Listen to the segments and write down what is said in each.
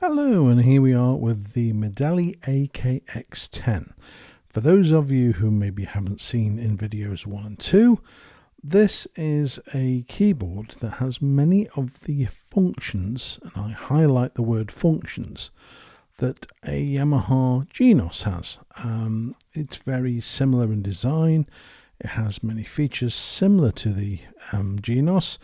Hello, and here we are with the Medeli AKX10. For those of you who maybe haven't seen in videos 1 and 2, this is a keyboard that has many of the functions, and I highlight the word functions, that a Yamaha Genos has. It's very similar in design. It has many features similar to the Genos,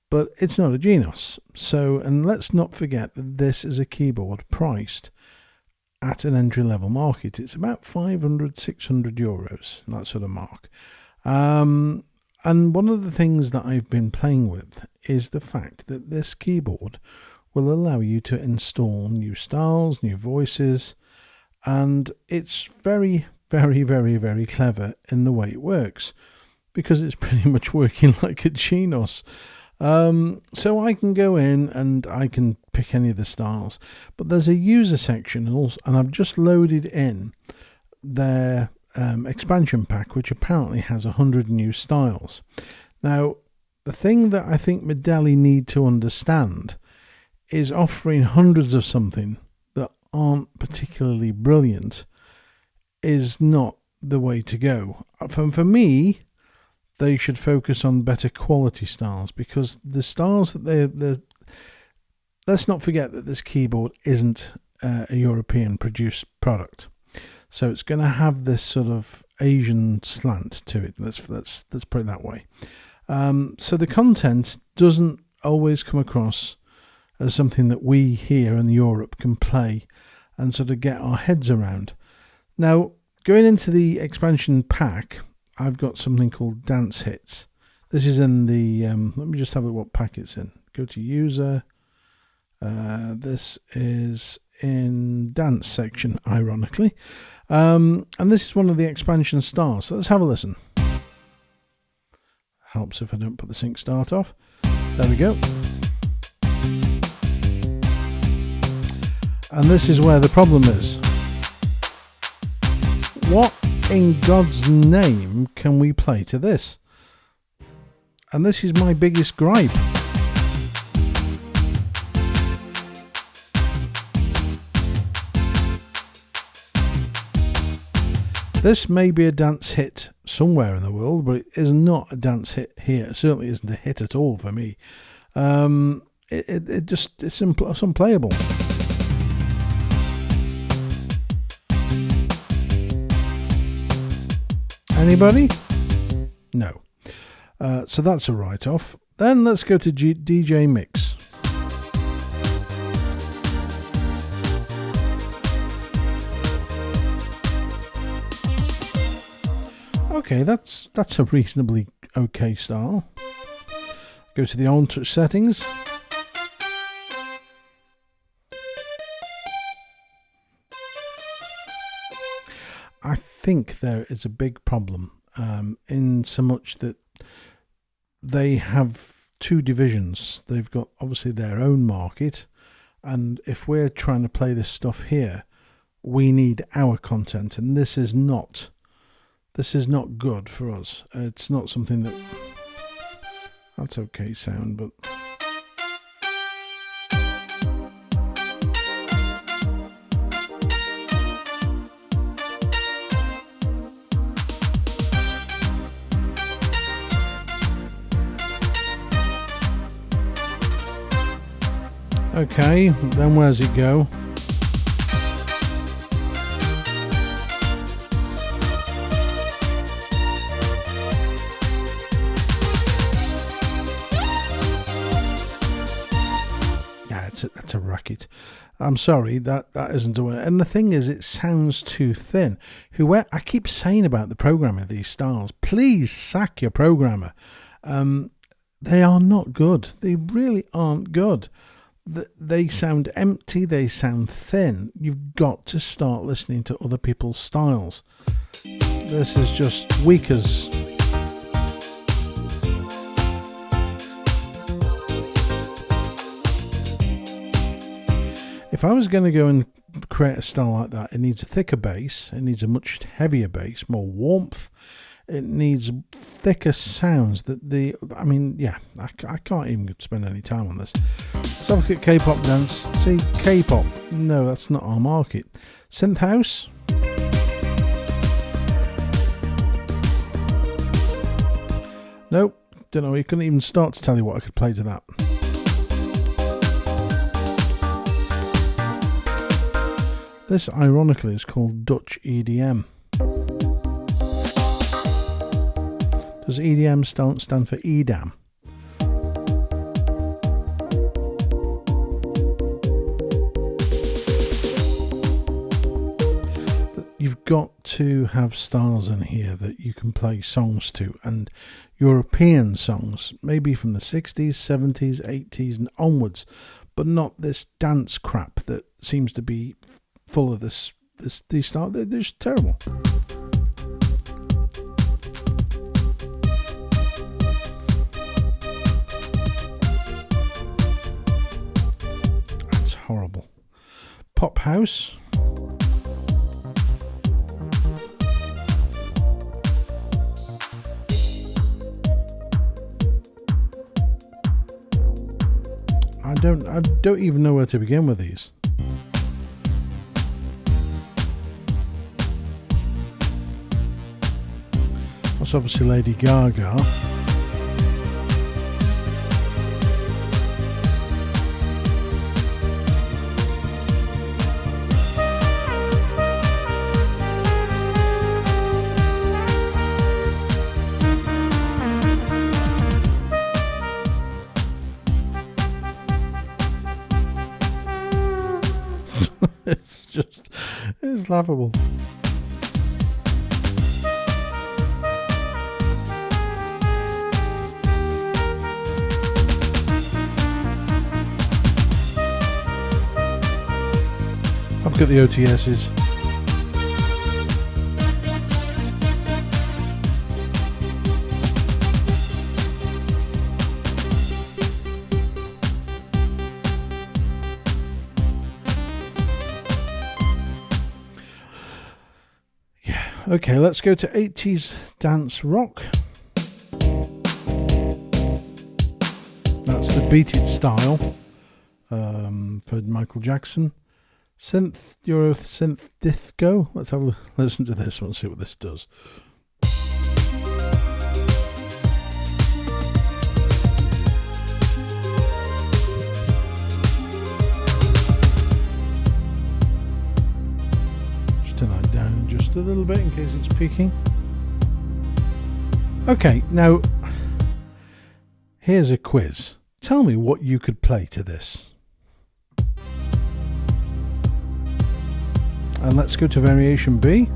but it's not a Genos. So, and let's not forget that this is a keyboard priced at an entry-level market. It's about 500, 600 euros, that sort of mark. And one of the things that I've been playing with is the fact that this keyboard will allow you to install new styles, new voices, and it's very, very, very, very clever in the way it works, because it's pretty much working like a Genos. So I can go in and I can pick any of the styles, but there's a user section also, and I've just loaded in their expansion pack, which apparently has 100 new styles. Now, the thing that I think Medeli need to understand is offering hundreds of something that aren't particularly brilliant is not the way to go. For me, they should focus on better quality styles, because the styles that they're let's not forget that this keyboard isn't a European produced product, so it's going to have this sort of Asian slant to it. Let's put it that way. So the content doesn't always come across as something that we here in Europe can play and sort of get our heads around. Now, going into the expansion pack, I've got something called Dance Hits. This is in the, let me just have a look what pack it's in. Go to User. This is in Dance section, ironically. And this is one of the expansion stars. So let's have a listen. Helps if I don't put the sync start off. There we go. And this is where the problem is. What in God's name can we play to this? And this is my biggest gripe. This may be a dance hit somewhere in the world, but it is not a dance hit here. It certainly isn't a hit at all for me. It's unplayable. Anybody? No. So that's a write-off. Then let's go to DJ Mix. Okay, that's a reasonably okay style. Go to the on-touch settings. I think there is a big problem in so much that they have two divisions. They've got obviously their own market, and if we're trying to play this stuff here, we need our content, and this is not good for us. It's not something that's okay sound, but okay, then where's it go? Yeah, that's a racket. I'm sorry, that isn't a word. And the thing is, it sounds too thin. I keep saying about the programming of these styles, please sack your programmer. They are not good. They really aren't good. They sound empty, they sound thin. You've got to start listening to other people's styles. This is just weak as... If I was going to go and create a style like that, it needs a thicker bass, it needs a much heavier bass, more warmth, it needs thicker sounds. I can't even spend any time on this. have a look at K-pop dance. See, K-pop. No, that's not our market. Synth house. Nope. Don't know. He couldn't even start to tell you what I could play to that. This, ironically, is called Dutch EDM. Does EDM stand for EDAM? You've got to have styles in here that you can play songs to, and European songs, maybe from the 60s, 70s, 80s and onwards, but not this dance crap that seems to be full of these styles. They're just terrible. That's horrible. Pop house. I don't even know where to begin with these. That's obviously Lady Gaga. It's laughable. I've got the OTSs. Okay, let's go to 80s dance rock. That's the Beat It style for Michael Jackson. Synth, Euro synth disco. Let's have a listen to this one and see what this does. Just a little bit in case it's peaking. Okay, now here's a quiz. Tell me what you could play to this. And let's go to variation B.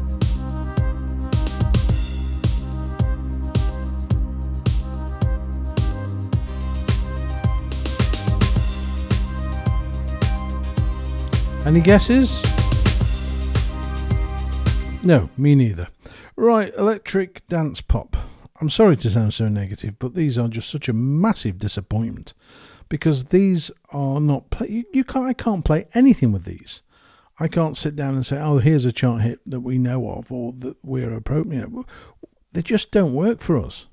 Any guesses? No, me neither. Right, electric dance pop. I'm sorry to sound so negative, but these are just such a massive disappointment because these are not I can't play anything with these. I can't sit down and say, "Oh, here's a chart hit that we know of or that we're appropriate." They just don't work for us.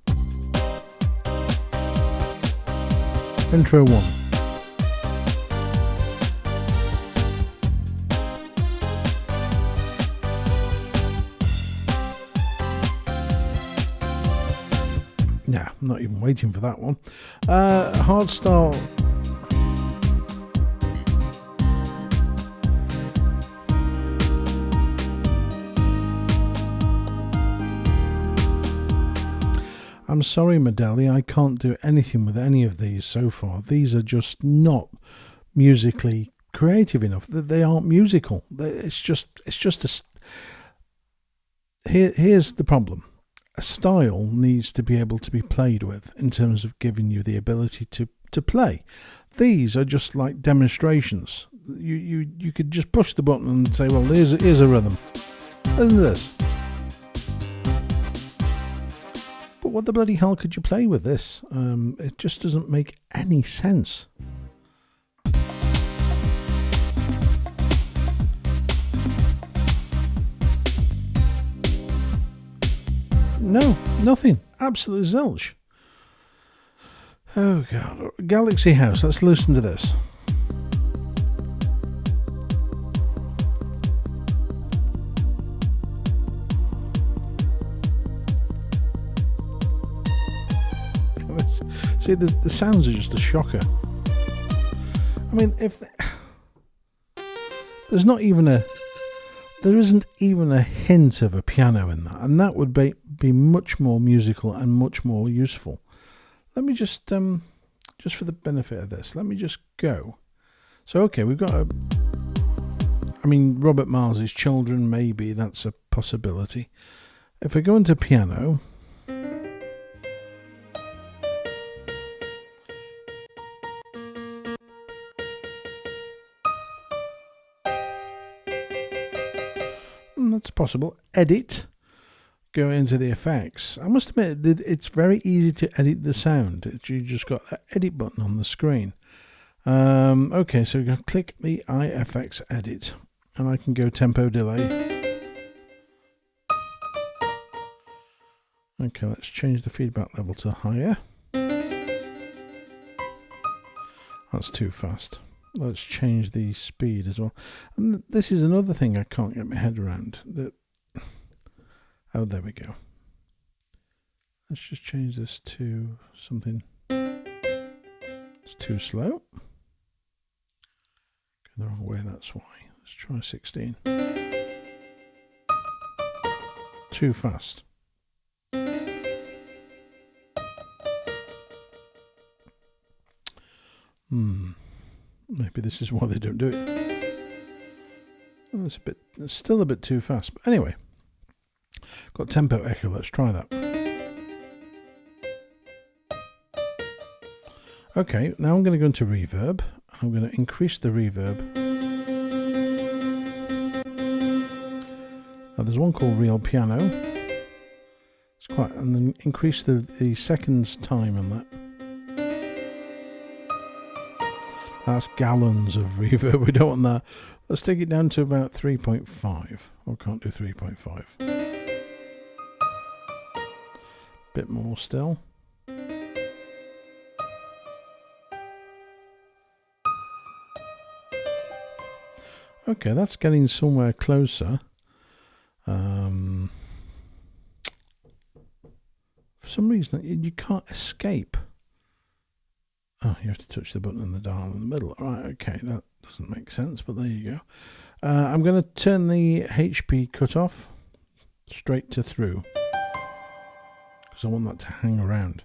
Intro 1. Nah, I'm not even waiting for that one. Hardstyle. I'm sorry, Medeli, I can't do anything with any of these so far. These are just not musically creative enough. They aren't musical. It's just here's the problem. A style needs to be able to be played with in terms of giving you the ability to play. These are just like demonstrations. You could just push the button and say, well, here's a rhythm. Listen to this. But what the bloody hell could you play with this? It just doesn't make any sense. No, nothing. Absolute zilch. Oh, God. Galaxy House. Let's listen to this. See, the sounds are just a shocker. I mean, if there isn't even a hint of a piano in that, and that would be much more musical and much more useful. Let me just for the benefit of this, let me just go. So, okay, we've got Robert Miles's Children, maybe that's a possibility. If we go into piano, that's possible. Edit, go into the effects. I must admit that it's very easy to edit the sound. You just got that edit button on the screen. Okay, so we're going to click the IFX edit, and I can go tempo delay. Okay, let's change the feedback level to higher. That's too fast. Let's change the speed as well. And this is another thing I can't get my head around. Oh, there we go. Let's just change this to something. It's too slow. Go the wrong way, that's why. Let's try 16. Too fast. Maybe this is why they don't do it. Oh, it's still a bit too fast. But anyway, got tempo echo. Let's try that. Okay, now I'm going to go into reverb. I'm going to increase the reverb. Now there's one called Real Piano. And then increase the seconds time on that. That's gallons of reverb. We don't want that. Let's take it down to about 3.5. Or can't do 3.5. Bit more still. Okay, that's getting somewhere closer. For some reason, you can't escape. Oh, you have to touch the button and the dial in the middle. Right, okay, that doesn't make sense, but there you go. I'm going to turn the HP cutoff straight to through, because I want that to hang around.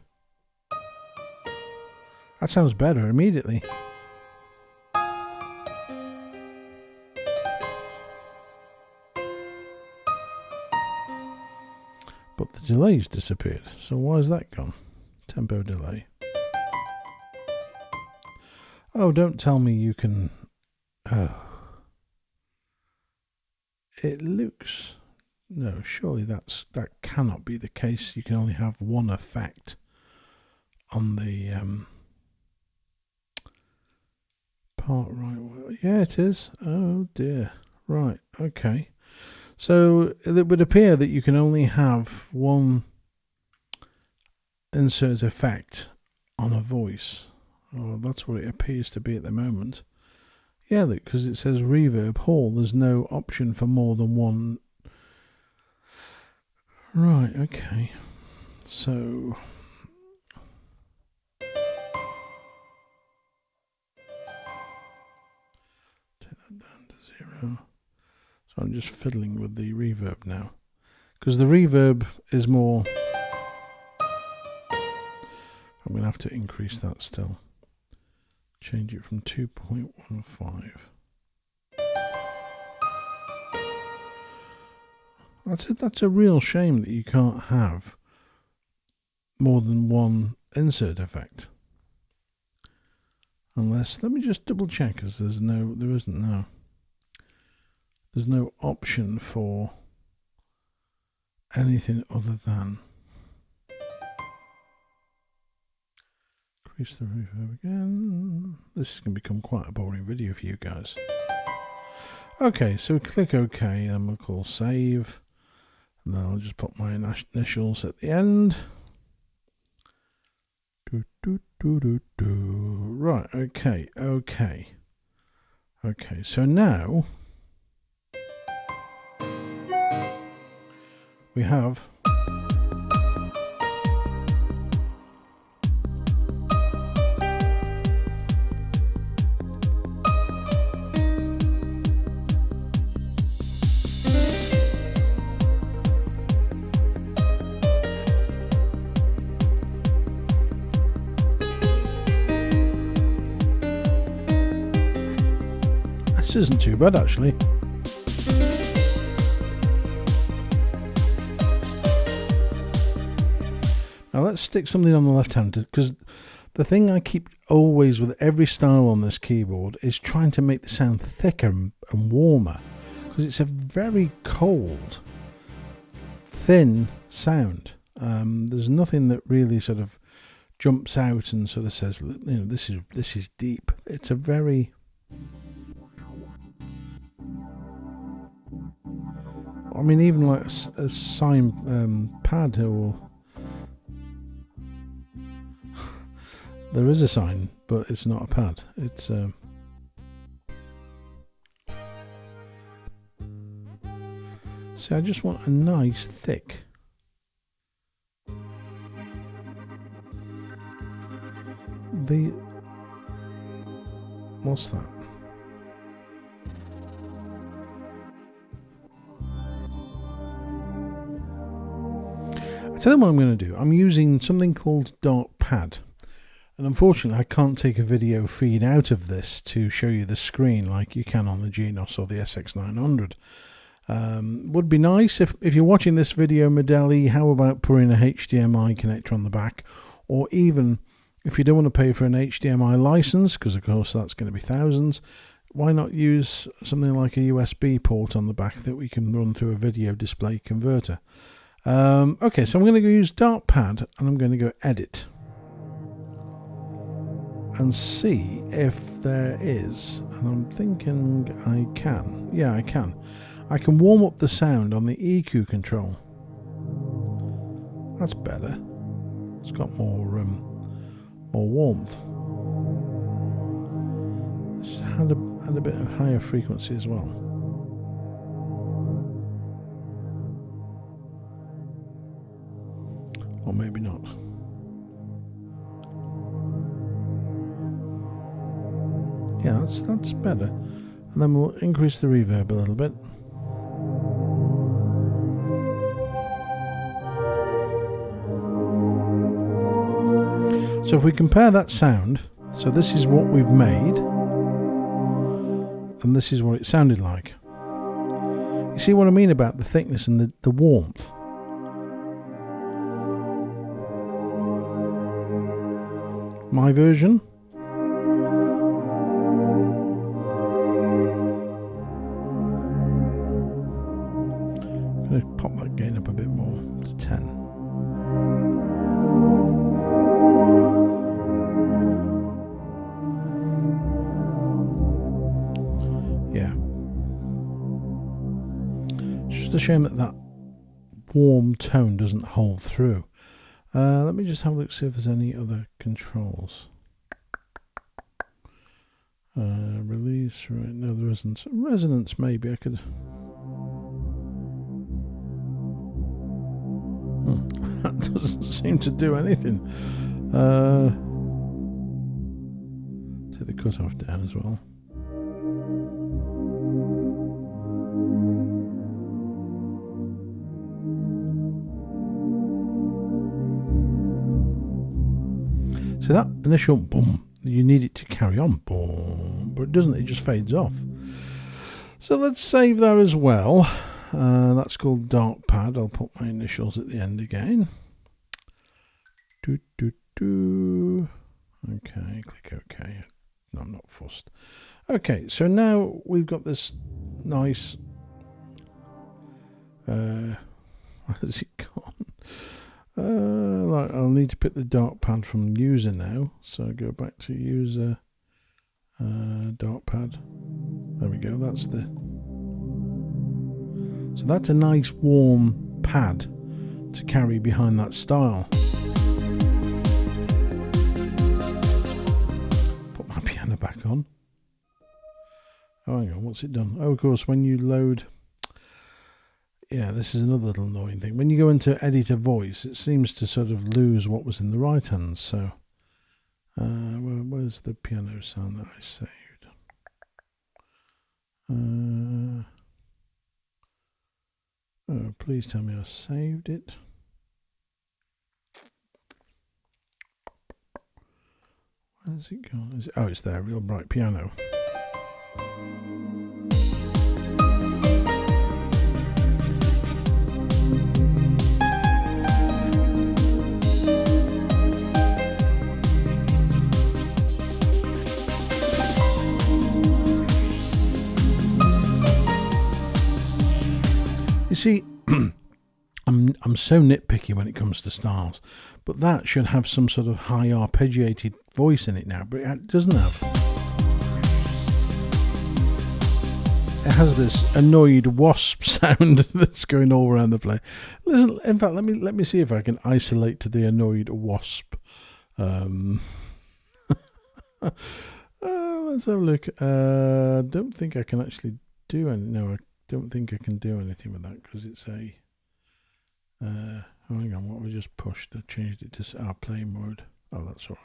That sounds better immediately. But the delay's disappeared, so why is that gone? Tempo delay. Oh, don't tell me you can... Oh. It looks... No, surely that cannot be the case. You can only have one effect on the part, right? Yeah, it is. Oh dear. Right, okay. So it would appear that you can only have one insert effect on a voice. Oh, that's what it appears to be at the moment. Yeah, look, because it says reverb hall. There's no option for more than one. Right, okay. So take that down to 0. So I'm just fiddling with the reverb now, because the reverb is more. I'm going to have to increase that still. Change it from 2.15. That's a real shame that you can't have more than one insert effect. Unless, let me just double check, because there isn't now. There's no option for anything other than. Increase the reverb again. This is going to become quite a boring video for you guys. Okay, so click OK, and we'll call save. And then I'll just put my initials at the end. Right, okay. Okay, so now we have This isn't too bad actually. Now let's stick something on the left hand, because the thing I keep always with every style on this keyboard is trying to make the sound thicker and warmer, because it's a very cold, thin sound. There's nothing that really sort of jumps out and sort of says, you know, this is deep. It's a very, I mean, even like a sine pad, or there is a sine, but it's not a pad. It's see, I just want a nice thick. What's that? I tell you what I'm going to do. I'm using something called Dark Pad, and unfortunately I can't take a video feed out of this to show you the screen like you can on the Genos or the SX900. Would be nice if you're watching this video, Medeli, how about putting a HDMI connector on the back, or even if you don't want to pay for an HDMI license, because of course that's going to be thousands, why not use something like a USB port on the back that we can run through a video display converter. Okay, so I'm going to go use Dark Pad, and I'm going to go edit and see if there is, and I'm thinking I can. Yeah, I can. I can warm up the sound on the EQ control. That's better. It's got more warmth. It's had a bit of higher frequency as well. Or maybe not. Yeah, that's better. And then we'll increase the reverb a little bit. So if we compare that sound, so this is what we've made, and this is what it sounded like. You see what I mean about the thickness and the warmth? My version. I'm going to pop that gain up a bit more to 10. Yeah. It's just a shame that warm tone doesn't hold through. Let me just have a look, see if there's any other controls. Release, right, no, there isn't. Resonance, maybe I could. That doesn't seem to do anything. Take the cutoff down as well. So that initial boom, you need it to carry on, boom, but it doesn't, it just fades off. So let's save that as well. That's called Dark Pad. I'll put my initials at the end again. Okay, click OK. No, I'm not fussed. Okay, so now we've got this nice. Where's it gone? I'll need to pick the Dark Pad from user now. So go back to user, Dark Pad. There we go. That's the. So that's a nice warm pad to carry behind that style. Put my piano back on. Oh, hang on, what's it done? Oh, of course, when you load. Yeah, this is another little annoying thing. When you go into edit a voice, it seems to sort of lose what was in the right hand. So, where's the piano sound that I saved? Oh, please tell me I saved it. Where's it gone? Oh, it's there, real bright piano. see, I'm so nitpicky when it comes to styles, but that should have some sort of high arpeggiated voice in it now, but it doesn't have. It has this annoyed wasp sound that's going all around the place. Listen, in fact, let me see if I can isolate to the annoyed wasp. Let's have a look. Don't think I can actually do any. No, I don't think I can do anything with that because it's a. Hang on, what we just pushed? I changed it to our play mode. Oh, that's all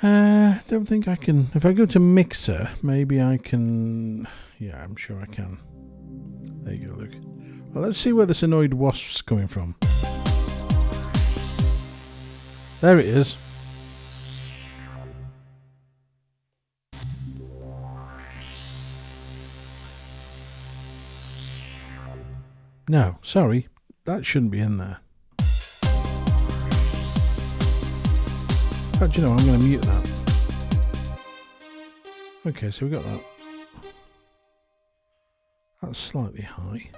right. Don't think I can. If I go to mixer, maybe I can. Yeah, I'm sure I can. There you go. Look. Well, let's see where this annoyed wasp's coming from. There it is. No, sorry, that shouldn't be in there. But you know, I'm going to mute that. Okay, so we got that. That's slightly high.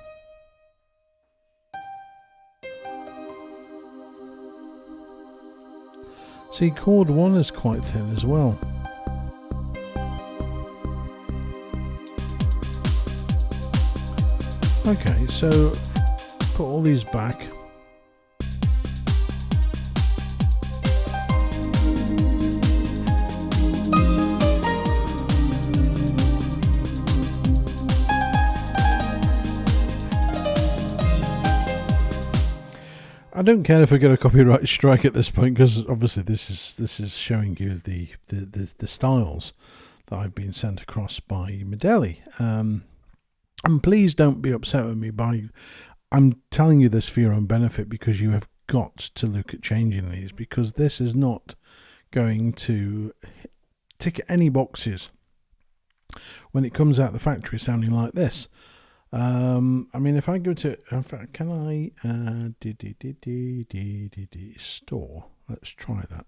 See, chord 1 is quite thin as well. Okay, so put all these back. I don't care if I get a copyright strike at this point, because obviously this is showing you the styles that I've been sent across by Medeli. And please don't be upset with me I'm telling you this for your own benefit, because you have got to look at changing these, because this is not going to tick any boxes when it comes out the factory sounding like this. I mean, if I go to, in fact, can I store? Let's try that.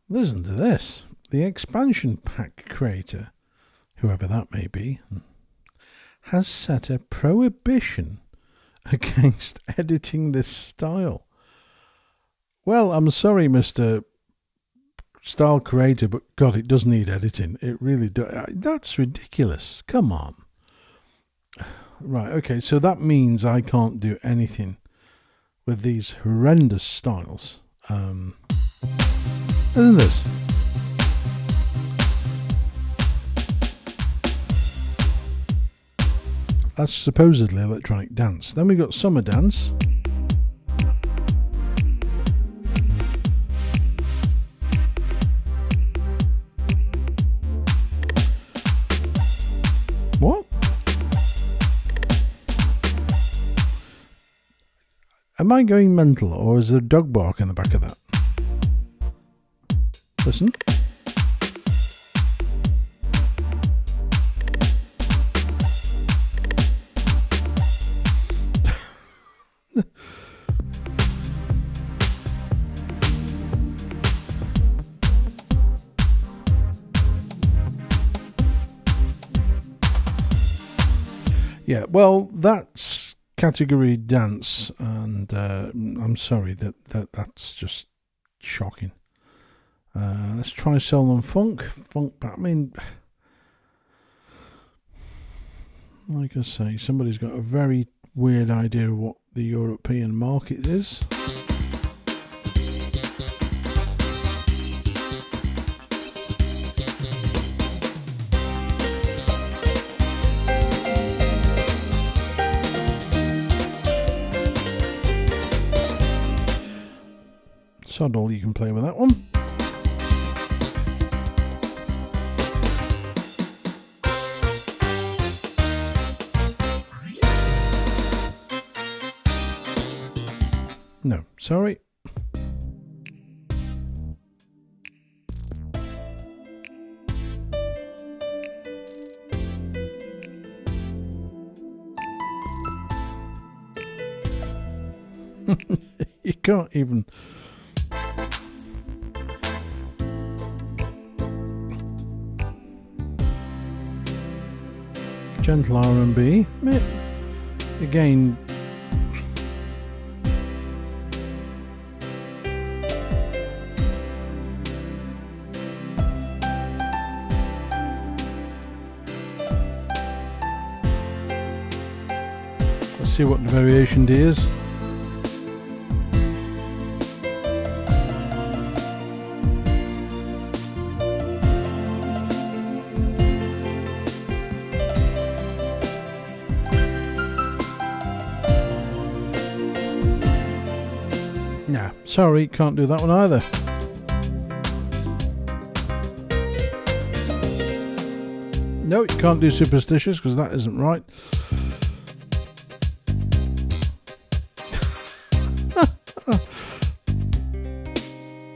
Listen to this. The expansion pack creator, whoever that may be, has set a prohibition against editing this style. Well, I'm sorry, Mr. Style Creator, but God, it does need editing. It really does. That's ridiculous. Come on. Right, okay, so that means I can't do anything with these horrendous styles. Isn't this? That's supposedly electronic dance. Then we got summer dance. What? Am I going mental, or is there a dog bark in the back of that? Listen. Yeah, well, that's category dance, and I'm sorry that's just shocking. Let's try soul and funk. I mean, like I say, somebody's got a very weird idea of what the European market is. Sod all, you can play with that one. No, sorry. You can't even. Gentle R&B. Again, let's see what the variation D is. Nah, sorry, can't do that one either. No, you can't do Superstitious because that isn't right.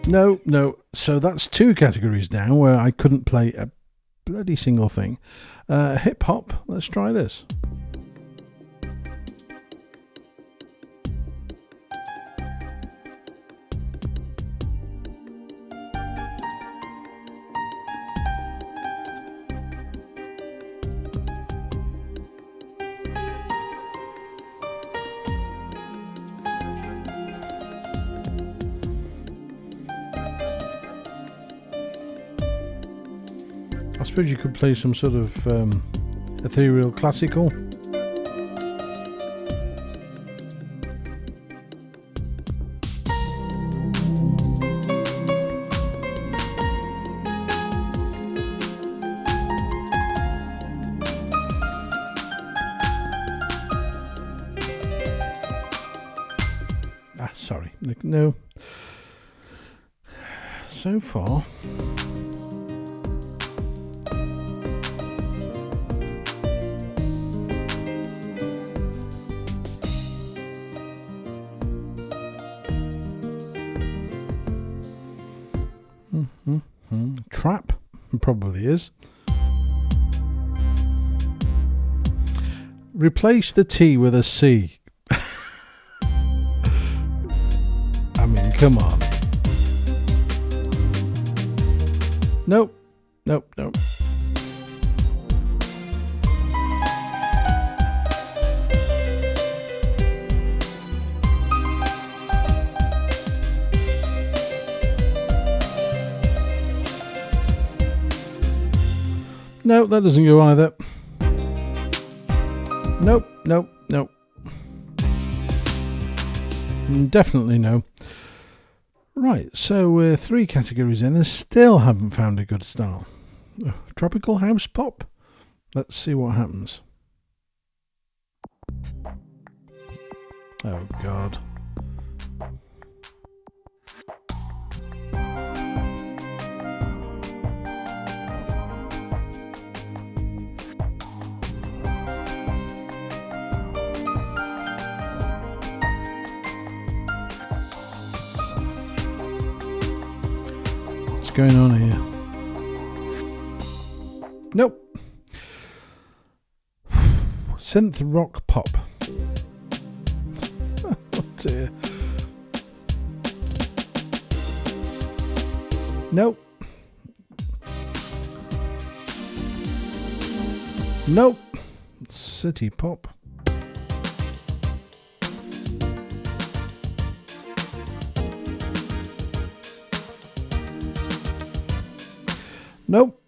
No. So that's 2 categories down where I couldn't play a bloody single thing. Hip hop, let's try this. I suppose you could play some sort of ethereal classical. Sorry, no. So far. Trap, probably is. Replace the T with a C. I mean, come on. Nope. No, that doesn't go either. Nope. Definitely no. Right, so we're 3 categories in and still haven't found a good style. Tropical house pop? Let's see what happens. Oh, God. Going on here? Nope. Synth rock pop. Oh dear. Nope. City pop. Nope.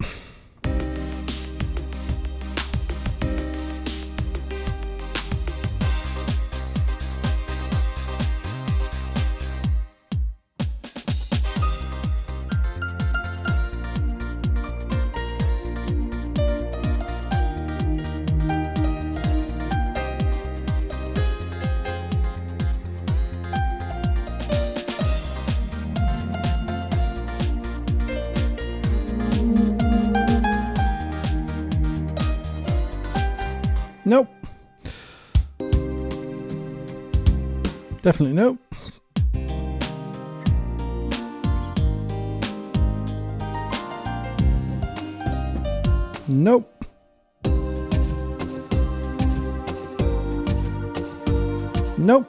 Nope. Definitely nope. Nope. Nope.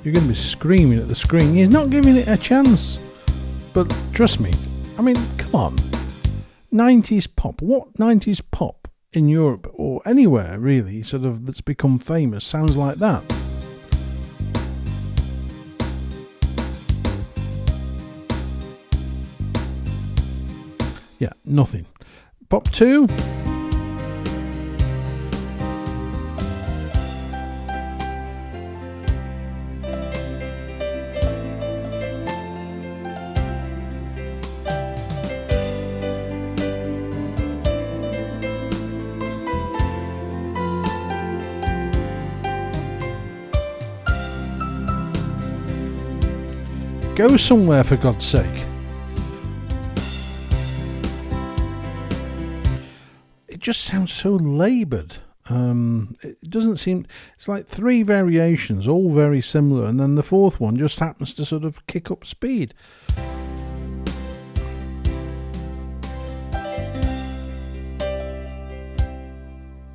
You're going to be screaming at the screen. He's not giving it a chance. But trust me, I mean, come on. 90s pop. What 90s pop in Europe or anywhere really sort of that's become famous sounds like that? Yeah, nothing. Pop 2. Go somewhere, for God's sake. It just sounds so laboured. It doesn't seem... It's like 3 variations, all very similar, and then the 4th one just happens to sort of kick up speed.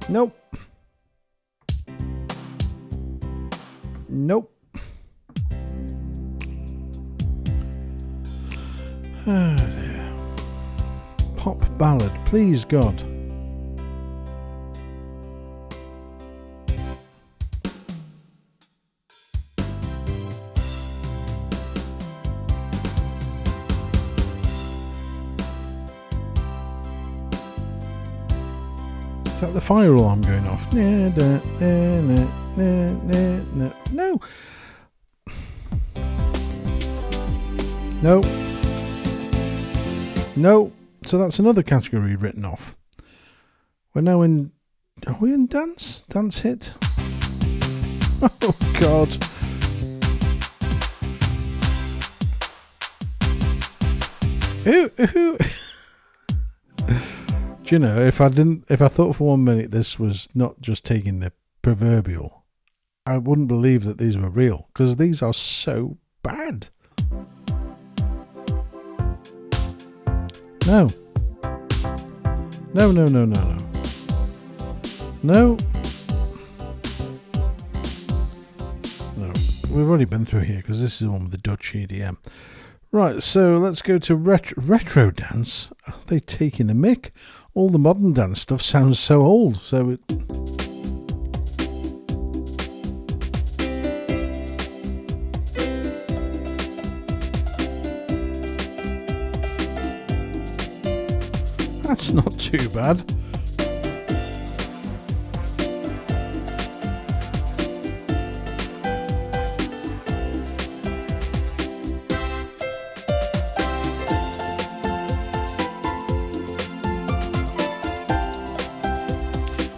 Nope. Nope. Oh dear. Pop ballad, please God. Is that the fire alarm going off? No. No. No. So that's another category written off. We're now in... Are we in dance? Dance hit? Oh, God. Who? Do you know, if I thought for 1 minute this was not just taking the proverbial, I wouldn't believe that these were real, because these are so bad. No. No. We've already been through here, because this is the one with the Dutch EDM. Right, so let's go to retro dance. Are they taking the mick? All the modern dance stuff sounds so old, so it... That's not too bad.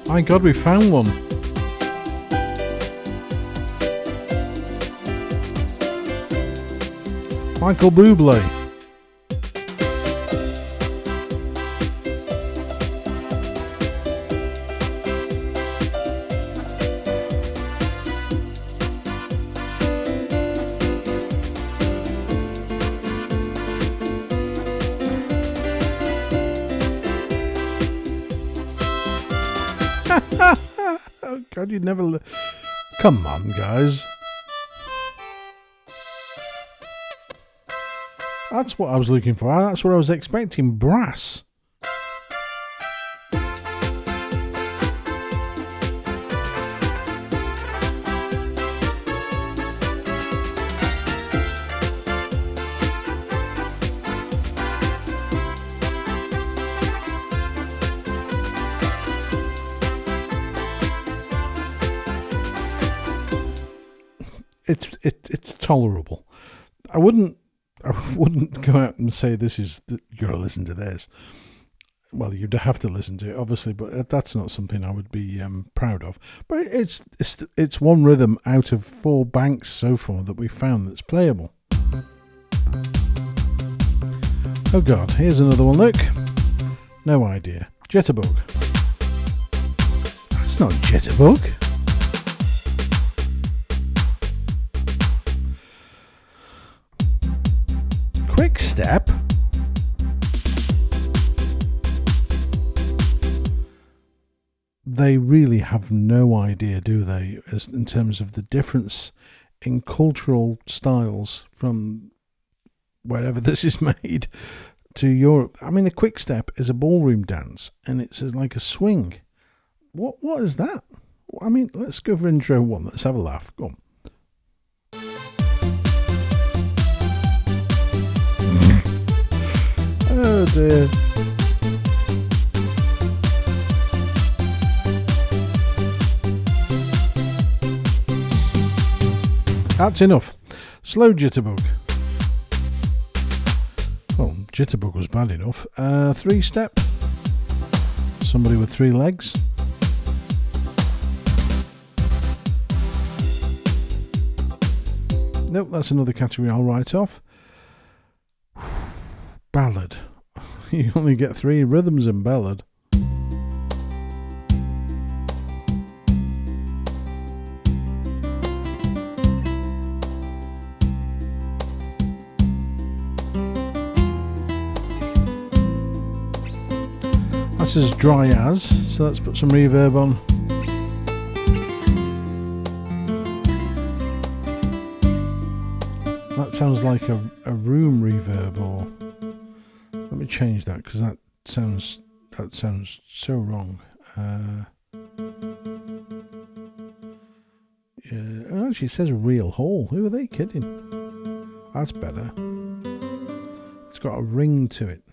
My God, we found one. Michael Bublé. Oh God, you'd never... Come on, guys. That's what I was looking for. That's what I was expecting. Brass. It's tolerable. I wouldn't go out and say this is you gotta listen to this. Well, you'd have to listen to it, obviously, but that's not something I would be proud of. But it's one rhythm out of 4 banks so far that we found that's playable. Oh God, here's another one. Look, no idea. Jitterbug. That's not Jitterbug. Quick Step. They really have no idea, do they, as in terms of the difference in cultural styles from wherever this is made to Europe. I mean, a quick step is a ballroom dance, and it's like a swing. What is that? I mean, let's go for intro one. Let's have a laugh. Go on. Oh dear. That's enough. Slow jitterbug. Well, jitterbug was bad enough. 3-step. Somebody with 3 legs. Nope, that's another category I'll write off. Ballad. You only get 3 rhythms in ballad. That's as dry as, so let's put some reverb on. That sounds like a room reverb, or let me change that because that sounds so wrong. Yeah, actually it says real hall. Who are they kidding? That's better. It's got a ring to it.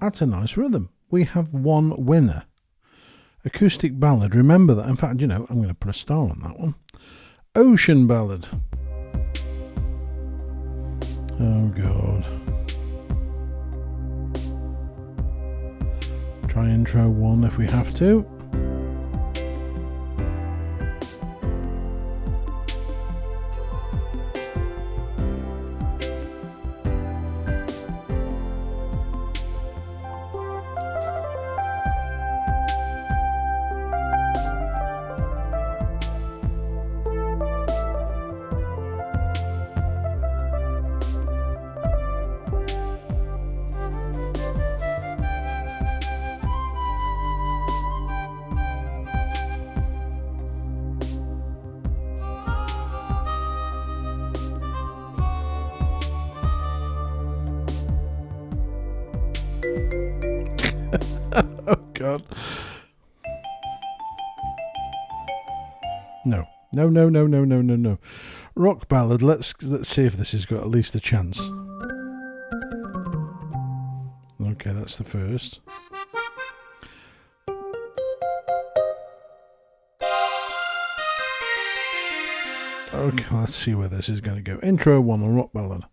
That's a nice rhythm. We have one winner. Acoustic ballad. Remember that. In fact, you know, I'm going to put a star on that one. Ocean ballad. Oh, God. Try intro 1 if we have to. Oh God. No. Rock ballad. Let's see if this has got at least a chance. Okay, that's the first. Okay, let's see where this is going to go. Intro 1 on rock ballad.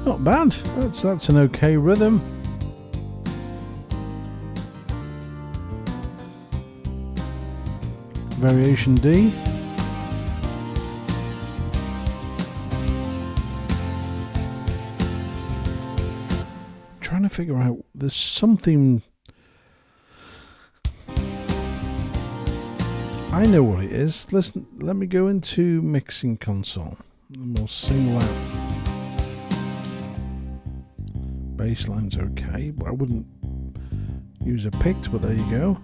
Not bad. That's an okay rhythm. Variation D. Trying to figure out, there's something. I know what it is. Listen, let me go into mixing console and we'll sing loud. Bassline's okay, but I wouldn't use a picked, but there you go.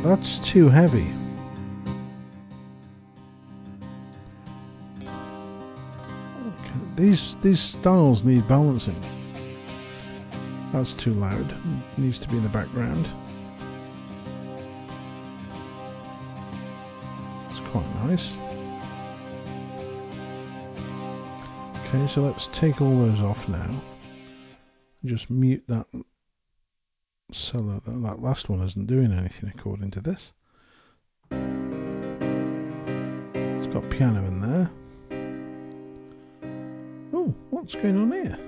That's too heavy. Okay. These styles need balancing. That's too loud. Needs to be in the background. It's quite nice. Okay, so let's take all those off now. Just mute that So that last one isn't doing anything according to this. It's got piano in there. Oh, what's going on here?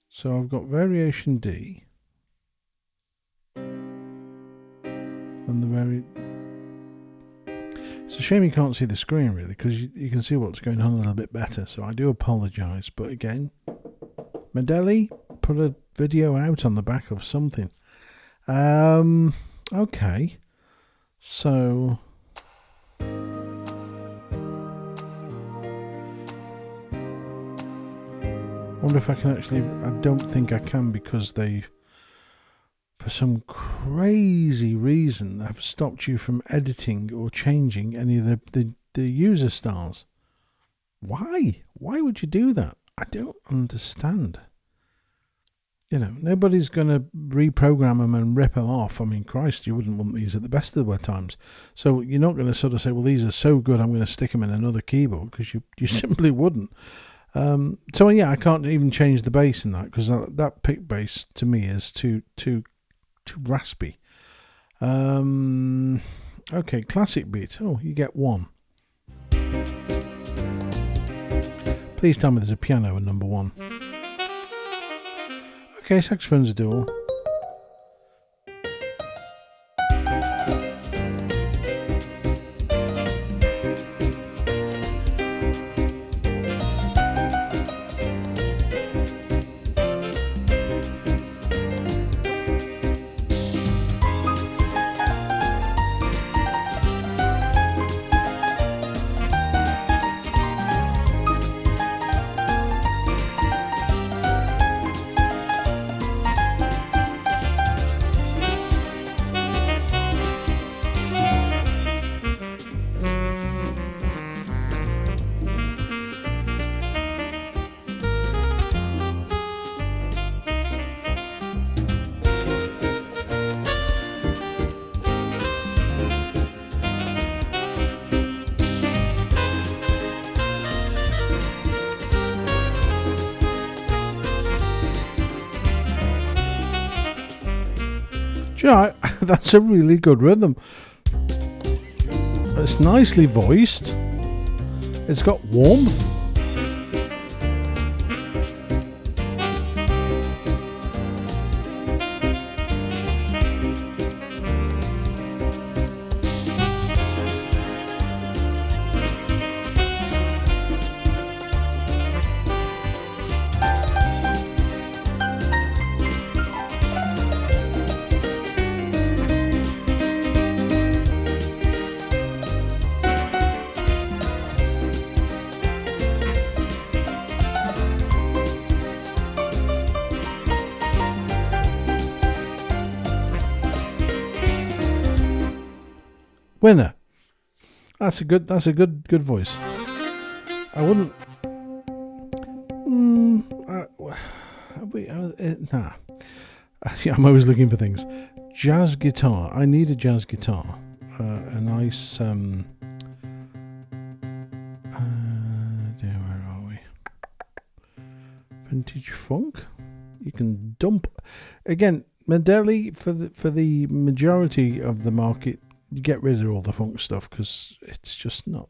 So I've got variation D. And it's a shame you can't see the screen really, because you can see what's going on a little bit better. So I do apologise, but again, Medeli, put a video out on the back of something. Okay, so wonder if I can actually. I don't think I can, because they, for some crazy reason, have stopped you from editing or changing any of the user styles. Why? Why would you do that? I don't understand. You know, nobody's going to reprogram them and rip them off. I mean, Christ, you wouldn't want these at the best of the times. So you're not going to sort of say, well, these are so good, I'm going to stick them in another keyboard, because you simply wouldn't. So yeah, I can't even change the bass in that, because that pick bass to me is too raspy. Okay, classic beat. Oh, you get one. Please tell me there's a piano in number one. Okay, saxophone's a dual. Yeah, that's a really good rhythm. It's nicely voiced. It's got warmth. Winner. That's a good voice. I wouldn't. Nah. I'm always looking for things. Jazz guitar. I need a jazz guitar. A nice. Where are we? Vintage funk. You can dump. Again, Medeli for the majority of the market. You get rid of all the funk stuff, because it's just not.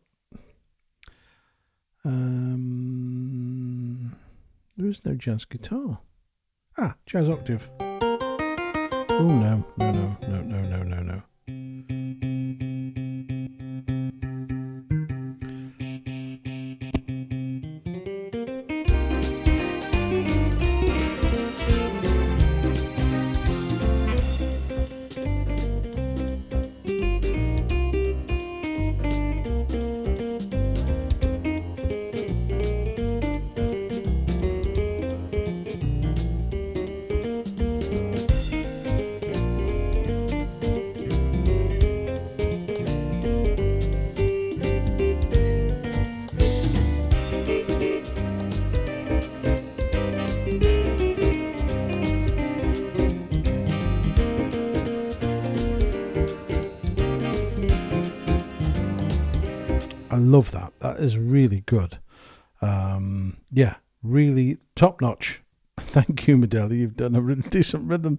There is no jazz guitar. Ah, jazz octave. Oh no. I love that. That is really good. Yeah, really top notch. Thank you, Medeli. You've done a decent rhythm.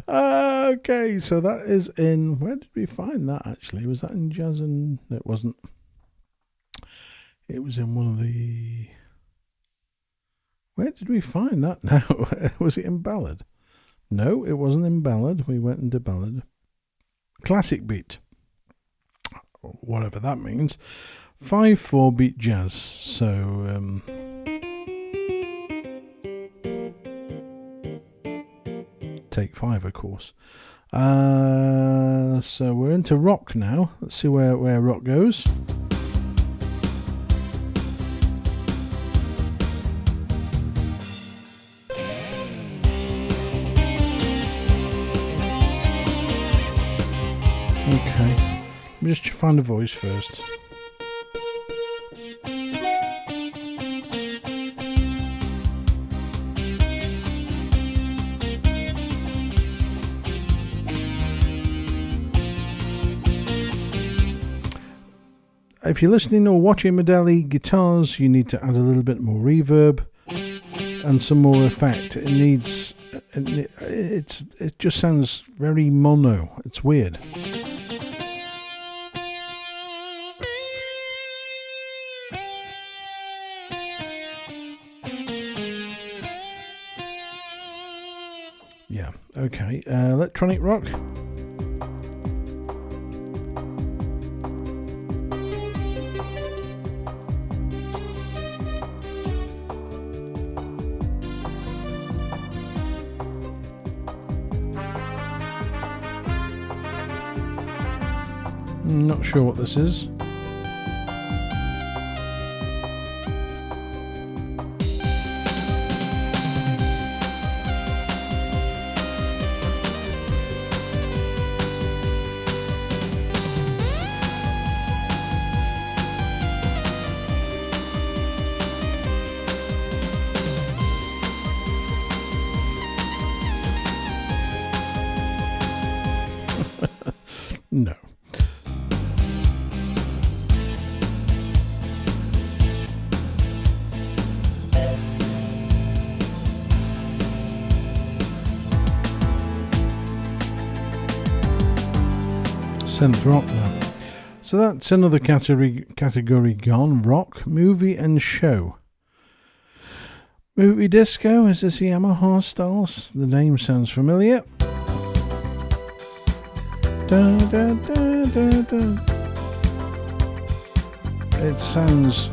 Okay, so that is in... Where did we find that, actually? Was that in Jazz and... No, it wasn't. It was in one of the... Where did we find that now? Was it in Ballad? No, it wasn't in Ballad. We went into Ballad. Classic beat. Whatever that means. 5/4 beat jazz. So... Take 5, of course. So we're into rock now. Let's see where rock goes. Okay, let me just find a voice first. If you're listening or watching Medeli guitars, you need to add a little bit more reverb and some more effect. It needs, it just sounds very mono. It's weird. Yeah, okay. Electronic rock. Not sure what this is. No. Synth rock now. So that's another category gone. Rock, movie and show. Movie disco, is this Yamaha styles? The name sounds familiar. Da, da, da, da, da. It sounds...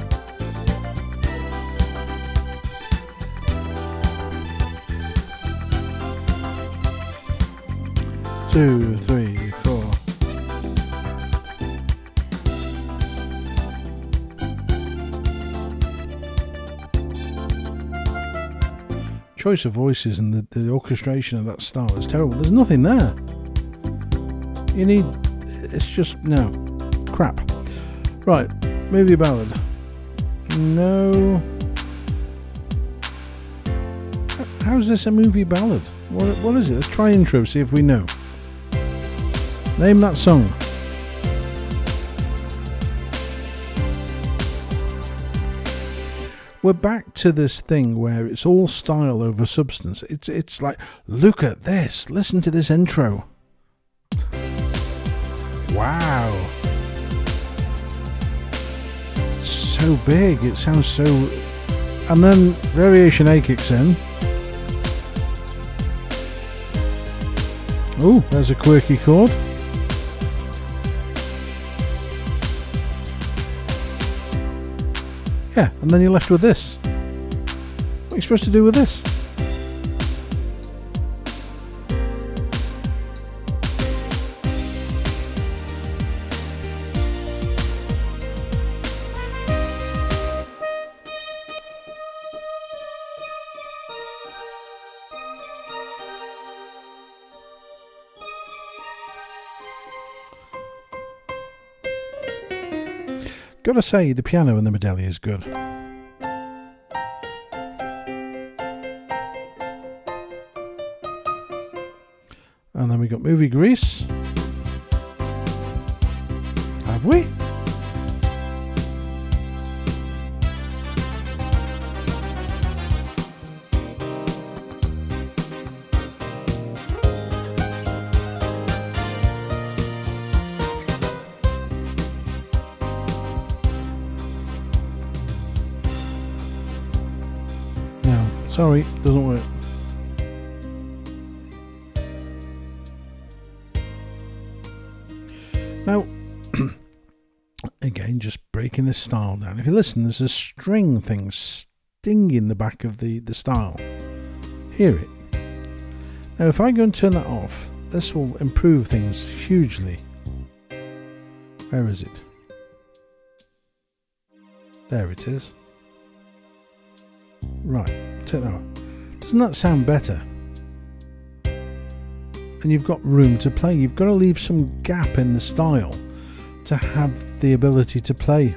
Two, three, four. Choice of voices and the orchestration of that style is terrible. There's nothing there. You need... It's just... No. Crap. Right. Movie ballad. No. How's this a movie ballad? What is it? Let's try intro, see if we know. Name that song. We're back to this thing where it's all style over substance. It's like, look at this. Listen to this intro. Wow. It's so big. It sounds so... And then variation A kicks in. Oh, there's a quirky chord. Yeah, and then you're left with this. What are you supposed to do with this? Gotta say, the piano in the Medeli is good. And then we got movie Grease. Have we? Sorry, doesn't work. Now, again, just breaking the style down. If you listen, there's a string thing stinging the back of the style. Hear it. Now, if I go and turn that off, this will improve things hugely. Where is it? There it is. Right, take that off. Doesn't that sound better? And you've got room to play. You've got to leave some gap in the style to have the ability to play.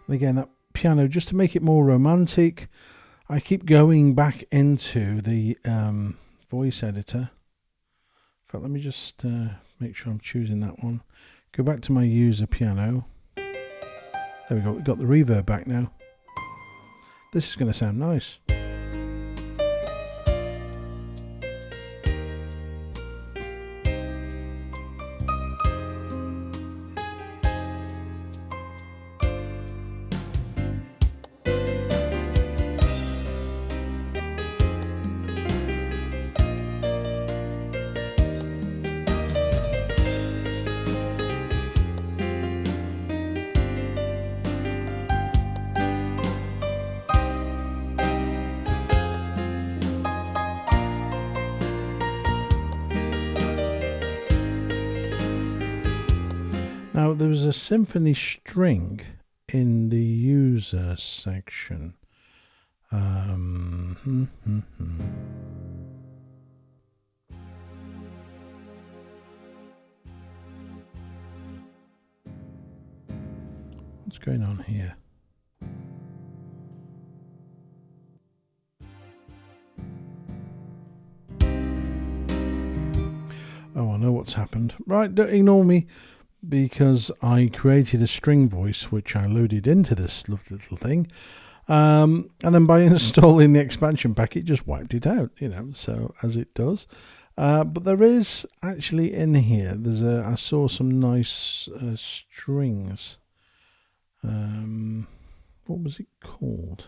And again, that piano, just to make it more romantic, I keep going back into the voice editor. In fact, let me just make sure I'm choosing that one. Go back to my user piano. There we go, we've got the reverb back now. This is going to sound nice. Now, there was a symphony string in the user section. What's going on here? Oh, I know what's happened. Right, don't ignore me, because I created a string voice which I loaded into this lovely little thing, and then by installing the expansion pack it just wiped it out, you know, so as it does. But there is actually in here, I saw some nice strings. What was it called?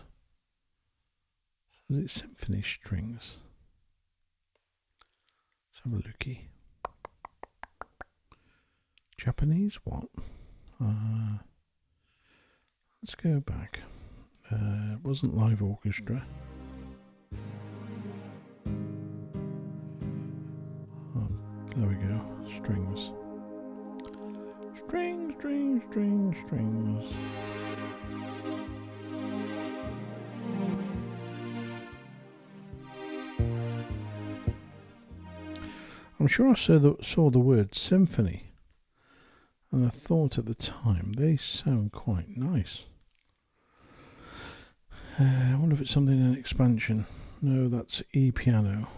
Was it symphony strings? Let's have a looky. Japanese? What? Let's go back. It wasn't live orchestra. Oh, there we go. Strings. Strings, strings, strings, strings. I'm sure I saw the word symphony. And I thought at the time, they sound quite nice. I wonder if it's something in expansion. No, that's E piano.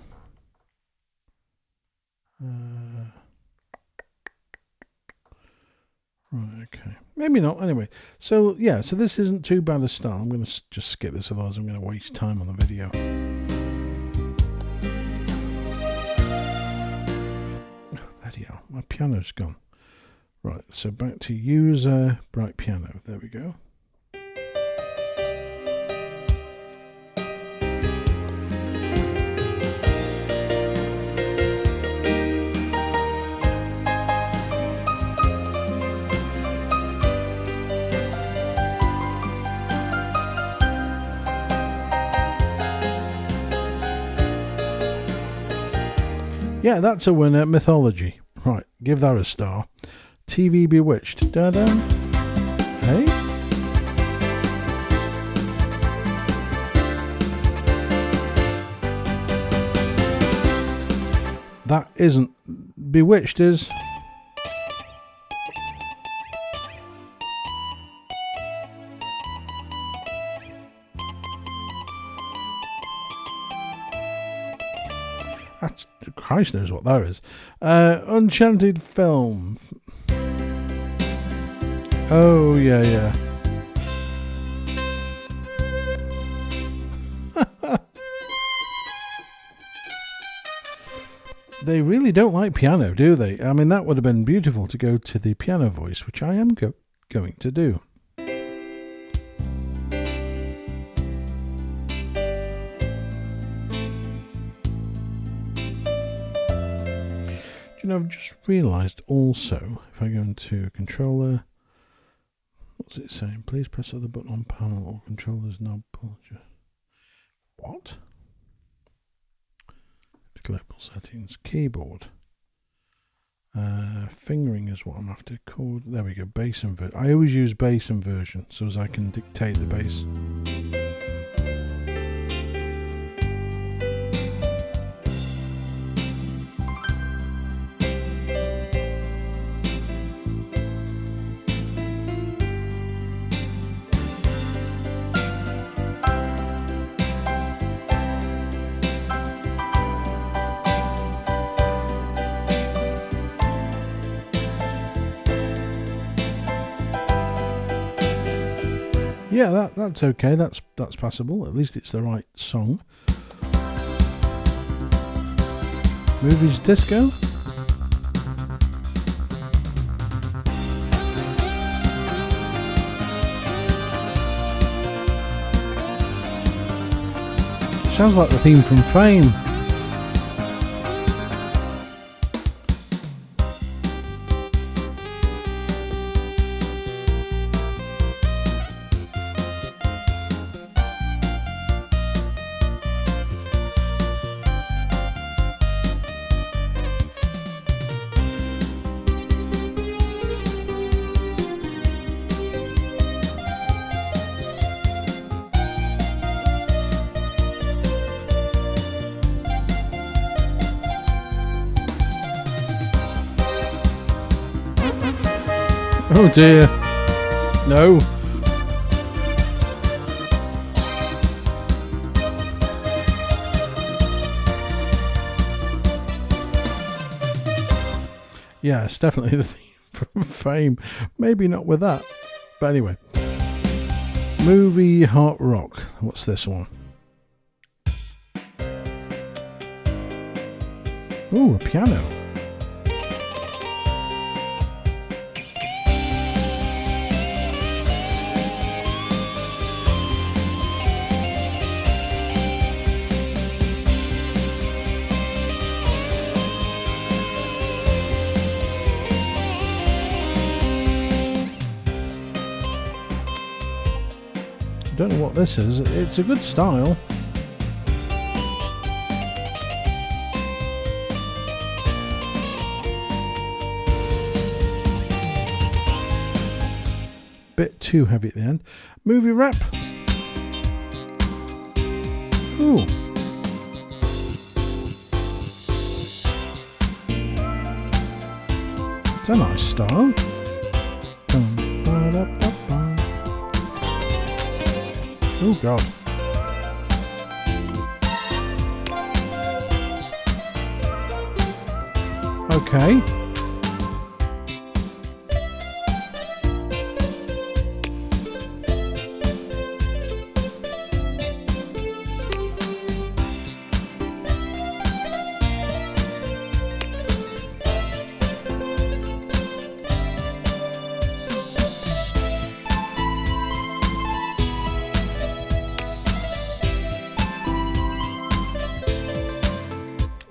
Right, okay. Maybe not. Anyway, so yeah, so this isn't too bad a start. I'm going to just skip this, otherwise I'm going to waste time on the video. Oh, bloody hell, my piano's gone. Right, so back to user bright piano. There we go. Yeah, that's a winner. Mythology. Right, give that a star. TV Bewitched. Da-da. Hey? That isn't. Bewitched is. That's, Christ knows what that is. Enchanted Film. Oh, yeah, yeah. They really don't like piano, do they? I mean, that would have been beautiful to go to the piano voice, which I am going to do. You know, I've just realised also, if I go into controller, what's it saying? Please press other button on panel or controllers knob. What? The global settings, keyboard. Fingering is what I'm after. Chord. There we go. Bass inversion. I always use bass inversion so as I can dictate the bass. Yeah, that's okay. That's passable. At least it's the right song. Movies disco. Sounds like the theme from Fame. Oh dear. No. Yeah, it's definitely the theme from Fame. Maybe not with that. But anyway. Movie Hot Rock. What's this one? Ooh, a piano. Don't know what this is. It's a good style. Bit too heavy at the end. Movie rap. Ooh. It's a nice style. Oh God. Okay.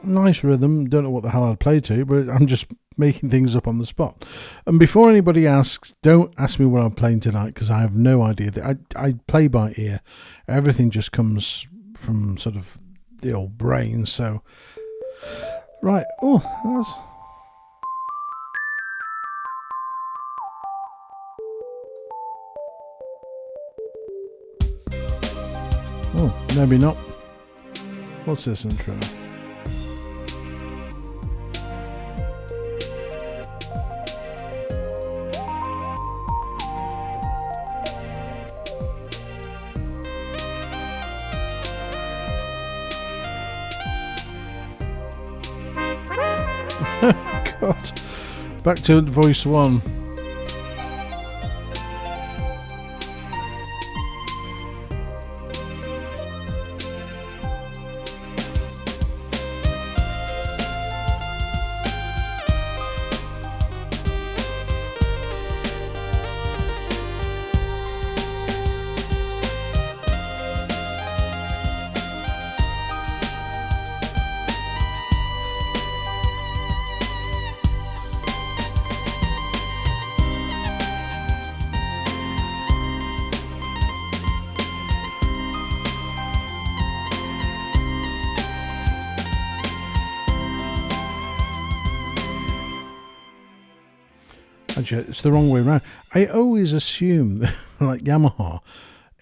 Nice rhythm. Don't know what the hell I'd play to, but I'm just making things up on the spot. And before anybody asks, don't ask me what I'm playing tonight, because I have no idea. I play by ear. Everything just comes from sort of the old brain. So, right. Oh, that's... Oh, maybe not. What's this intro? God. Back to voice one. Actually, it's the wrong way around. I always assume that, like Yamaha,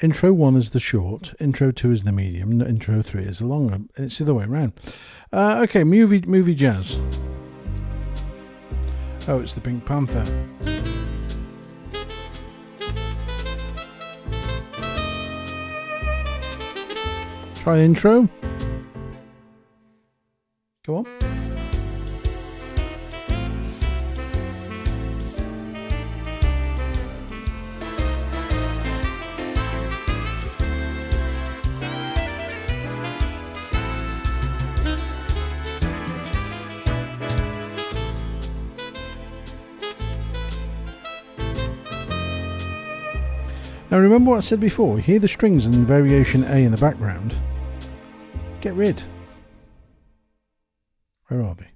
intro 1 is the short, intro 2 is the medium, intro 3 is the long. And it's the other way around. Okay, movie jazz. Oh, it's the Pink Panther. Try intro. Go on. Now remember what I said before, hear the strings and variation A in the background. Get rid. Where are they?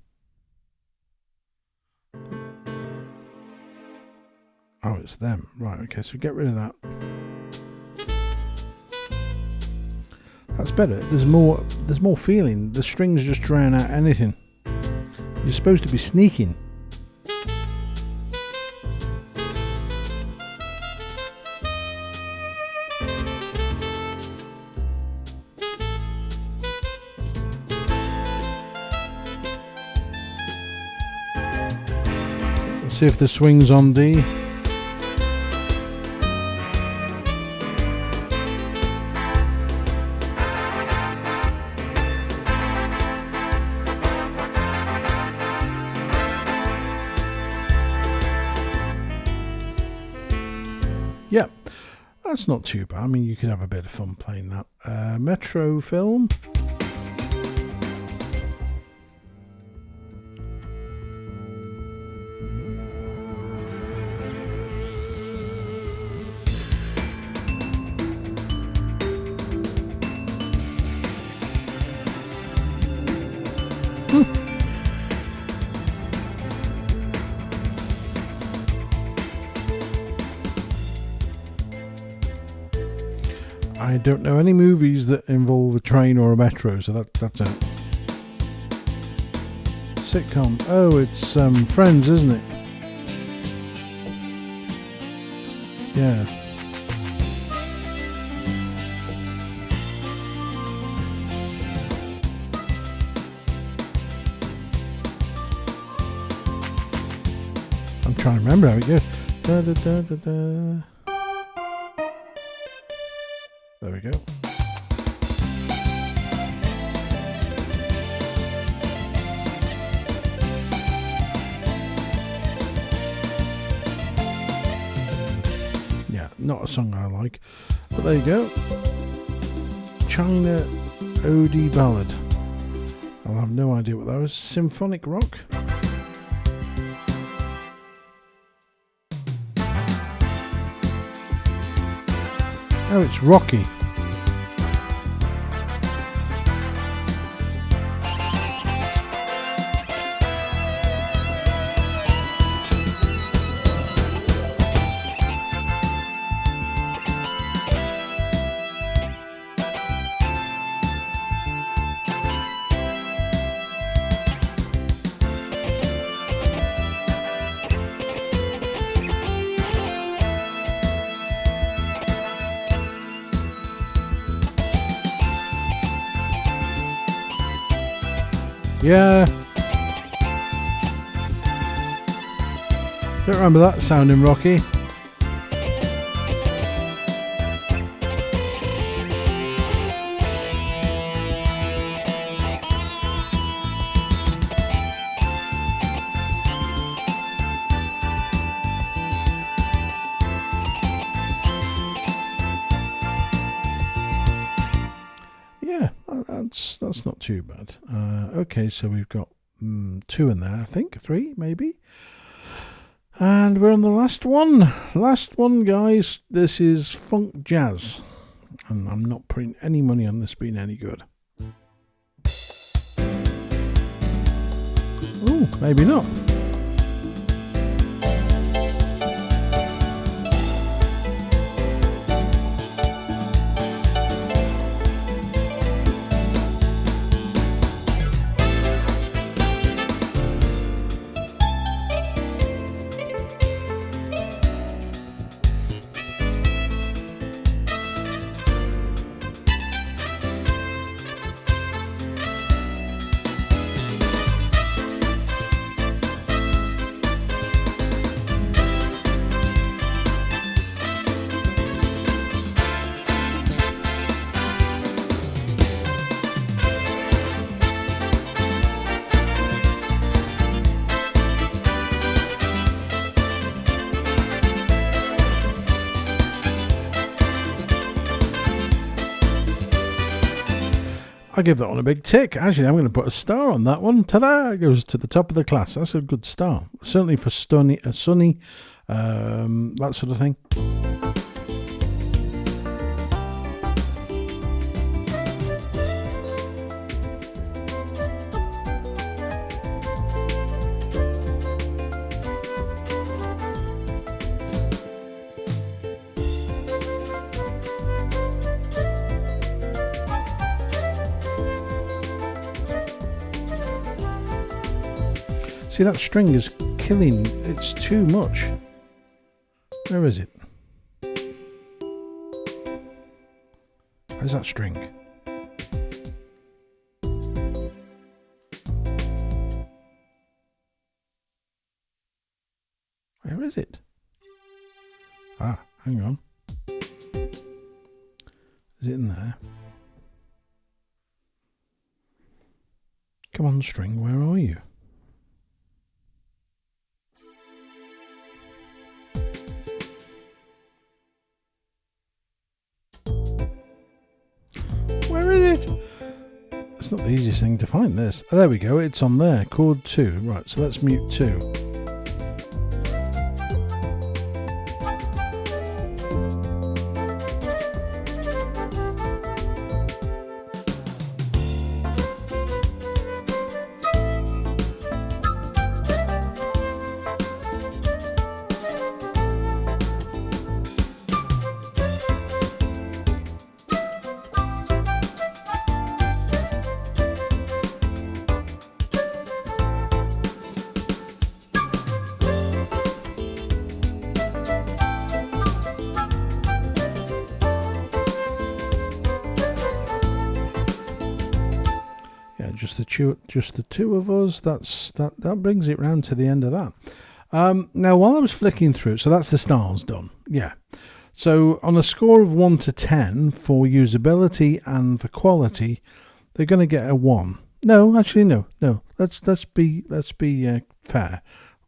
Oh, it's them. Right, okay, so get rid of that. That's better. There's more feeling. The strings just drown out anything. You're supposed to be sneaking. See if the swing's on D. Yeah, that's not too bad. I mean, you could have a bit of fun playing that. Metro film. I don't know any movies that involve a train or a metro, so that's it. Sitcom. Oh, it's Friends, isn't it? Yeah. I'm trying to remember how it goes. Da, da, da, da, da. There we go. Yeah, not a song I like, but there you go. China Ode Ballad. I'll have no idea what that was. Symphonic rock. Oh, it's Rocky. Yeah. Don't remember that sounding rocky. Yeah, that's not too bad. Okay, so we've got 2 in there, I think, 3 maybe. And we're on the last one. Last one, guys. This is funk jazz. And I'm not putting any money on this being any good. Ooh, maybe not. I give that one a big tick. Actually, I'm going to put a star on that one. Ta-da! It goes to the top of the class. That's a good star. Certainly for sunny, that sort of thing. See, that string is killing. It's too much. Where is it? Where's that string? Where is it? Ah, hang on. Is it in there? Come on, string, where are you? Where is it? It's not the easiest thing to find, this. Oh, there we go, it's on there, chord 2. Right, so let's mute 2. Just the two of us. That brings it round to the end of that. Now, while I was flicking through, so that's the stars done. Yeah. So on a score of 1 to 10 for usability and for quality, they're going to get a 1. No, actually, no. Let's be fair.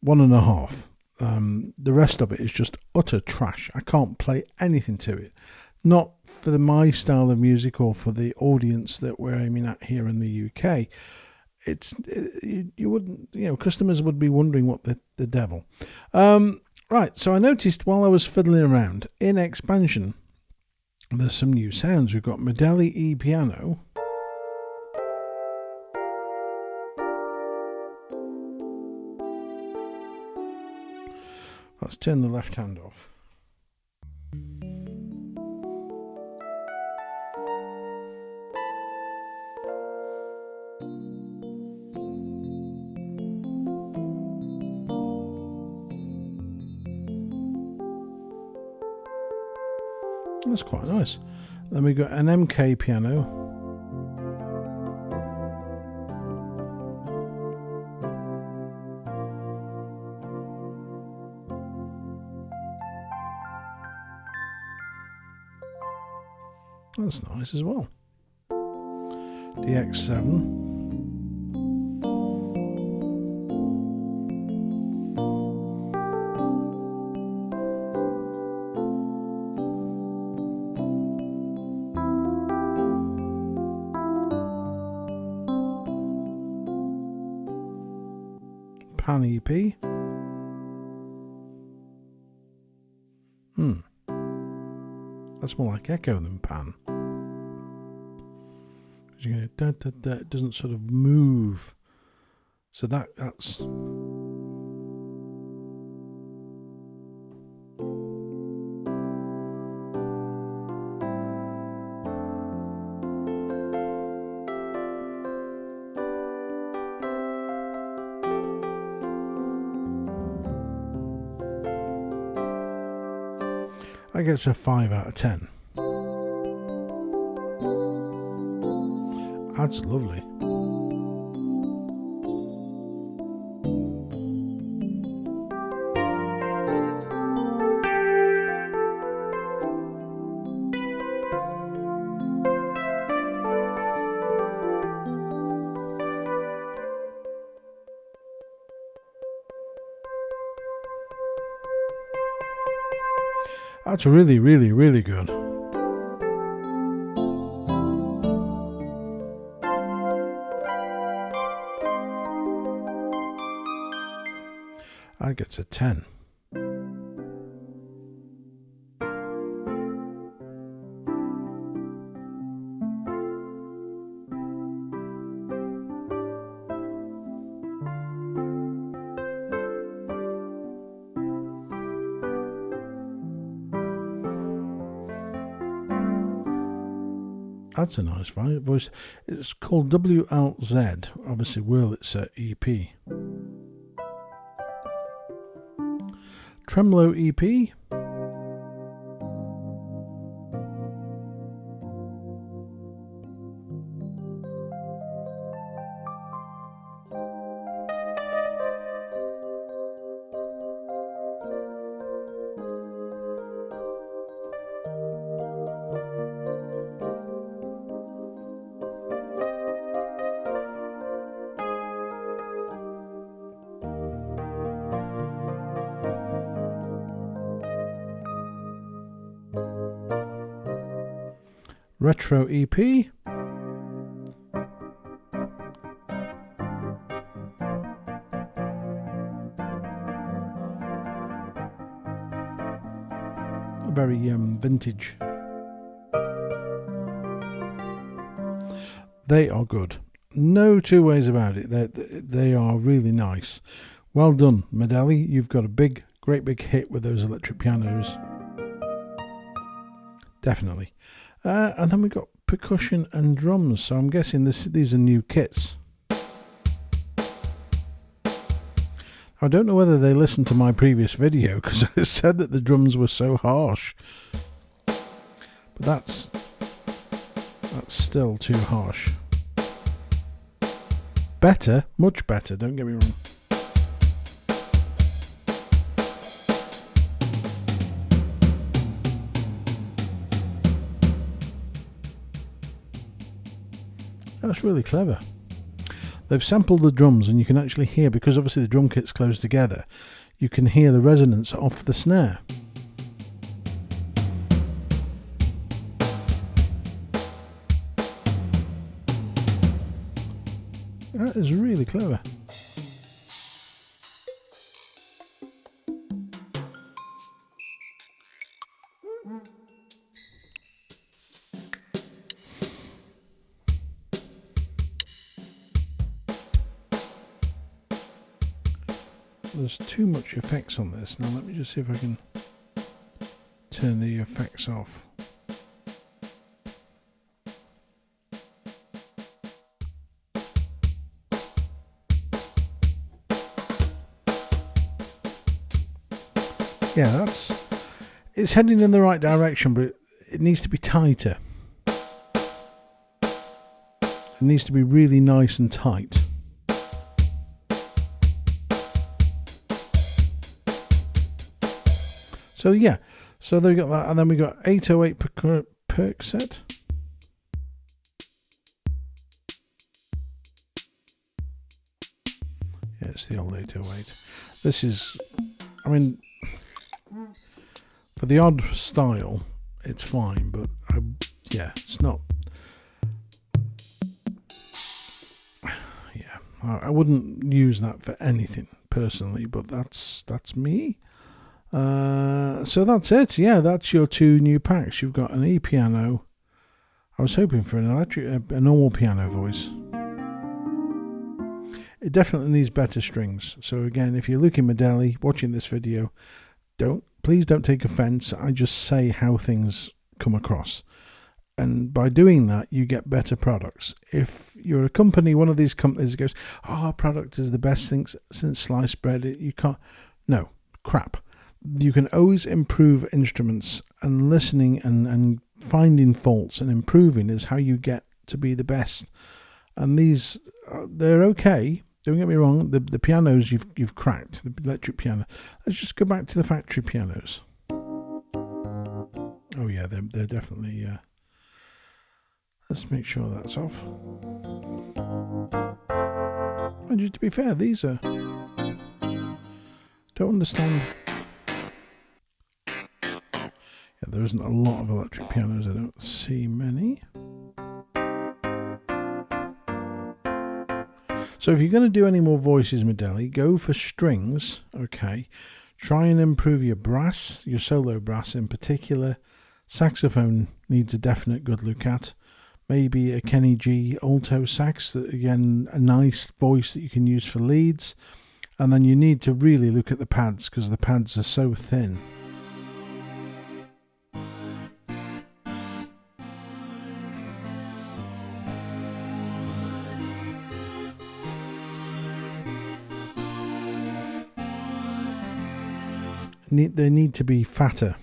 1.5. The rest of it is just utter trash. I can't play anything to it. Not for my style of music or for the audience that we're aiming at here in the UK. You wouldn't, customers would be wondering what the devil. Right, so I noticed while I was fiddling around in expansion, there's some new sounds. We've got Medeli E piano. Let's turn the left hand off. That's quite nice. Then we got an MK piano. That's nice as well. DX7. Pan EP. That's more like echo than pan. You're going to it doesn't sort of move. So that's I guess a 5 out of 10. That's lovely. That's really, really, really good. I get a 10. That's a nice voice. It's called WLZ. Obviously, Wurlitzer EP. Tremolo EP. Retro EP. Very vintage. They are good. No two ways about it. They are really nice. Well done, Medeli. You've got a great big hit with those electric pianos. Definitely. And then we got percussion and drums. So I'm guessing these are new kits. I don't know whether they listened to my previous video because I said that the drums were so harsh. But that's still too harsh. Better, much better, don't get me wrong. That's really clever. They've sampled the drums and you can actually hear, because obviously the drum kit's close together, you can hear the resonance off the snare. That is really clever. There's too much effects on this. Now let me just see if I can turn the effects off. Yeah, it's heading in the right direction, but it needs to be tighter. It needs to be really nice and tight. So yeah, so they got that, and then we got 808 perk set. Yeah, it's the old 808. This is, I mean, for the odd style, it's fine, but yeah, it's not. Yeah, I wouldn't use that for anything personally, but that's me. So that's it. Yeah, that's your two new packs. You've got an e-piano. I was hoping for an a normal piano voice. It definitely needs better strings. So again, if you're Lucky Medeli watching this video, please don't take offense. I just say how things come across. And by doing that, you get better products. If you're a company, one of these companies that goes, our product is the best thing since sliced bread, you can't. No, crap. You can always improve instruments, and listening and finding faults and improving is how you get to be the best. And these, they're okay. Don't get me wrong. The pianos you've cracked, the electric piano. Let's just go back to the factory pianos. Oh yeah, they're definitely. Let's make sure that's off. And just to be fair, these are. Don't understand. Yeah, there isn't a lot of electric pianos. I don't see many. So if you're going to do any more voices, Medeli, go for strings, okay? Try and improve your brass, your solo brass in particular. Saxophone needs a definite good look at. Maybe a Kenny G alto sax, that again, a nice voice that you can use for leads. And then you need to really look at the pads, because the pads are so thin. They need to be fatter,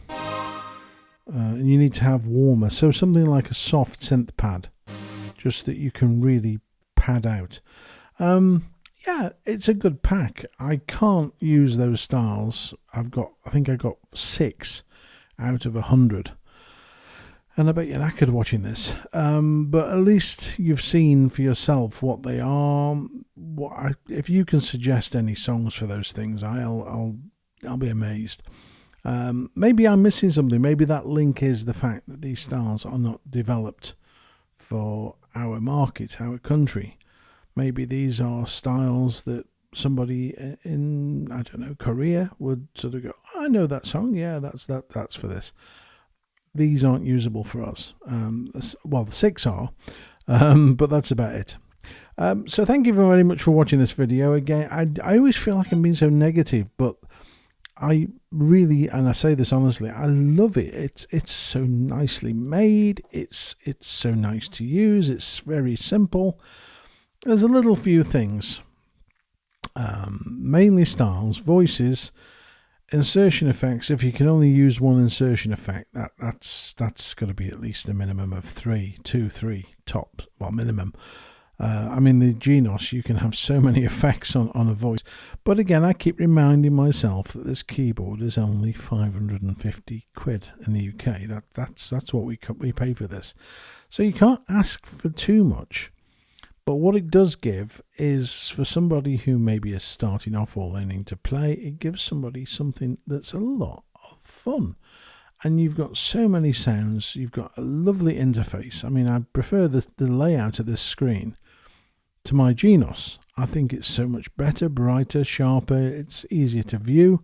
and you need to have warmer, so something like a soft synth pad, just that you can really pad out. Yeah, it's a good pack. I can't use those styles. I think I got 6 out of 100, and I bet you're knackered watching this. But at least you've seen for yourself what they are. If you can suggest any songs for those things, I'll be amazed. Maybe I'm missing something. Maybe that link is the fact that these styles are not developed for our market, our country. Maybe these are styles that somebody in, I don't know, Korea would sort of go, I know that song. Yeah, that's for this. These aren't usable for us. Well, the 6 are, but that's about it. So thank you very much for watching this video. Again, I always feel like I'm being so negative, but I really, and I say this honestly, I love it. It's so nicely made. It's so nice to use. It's very simple. There's a little few things, mainly styles, voices, insertion effects. If you can only use one insertion effect, that's got to be at least a minimum of 3 top, well, minimum. I mean, the Genos, you can have so many effects on a voice. But again, I keep reminding myself that this keyboard is only 550 quid in the UK. That's what we pay for this. So you can't ask for too much. But what it does give is, for somebody who maybe is starting off or learning to play, it gives somebody something that's a lot of fun. And you've got so many sounds. You've got a lovely interface. I mean, I prefer the layout of this screen to my Genos. I think it's so much better, brighter, sharper. It's easier to view.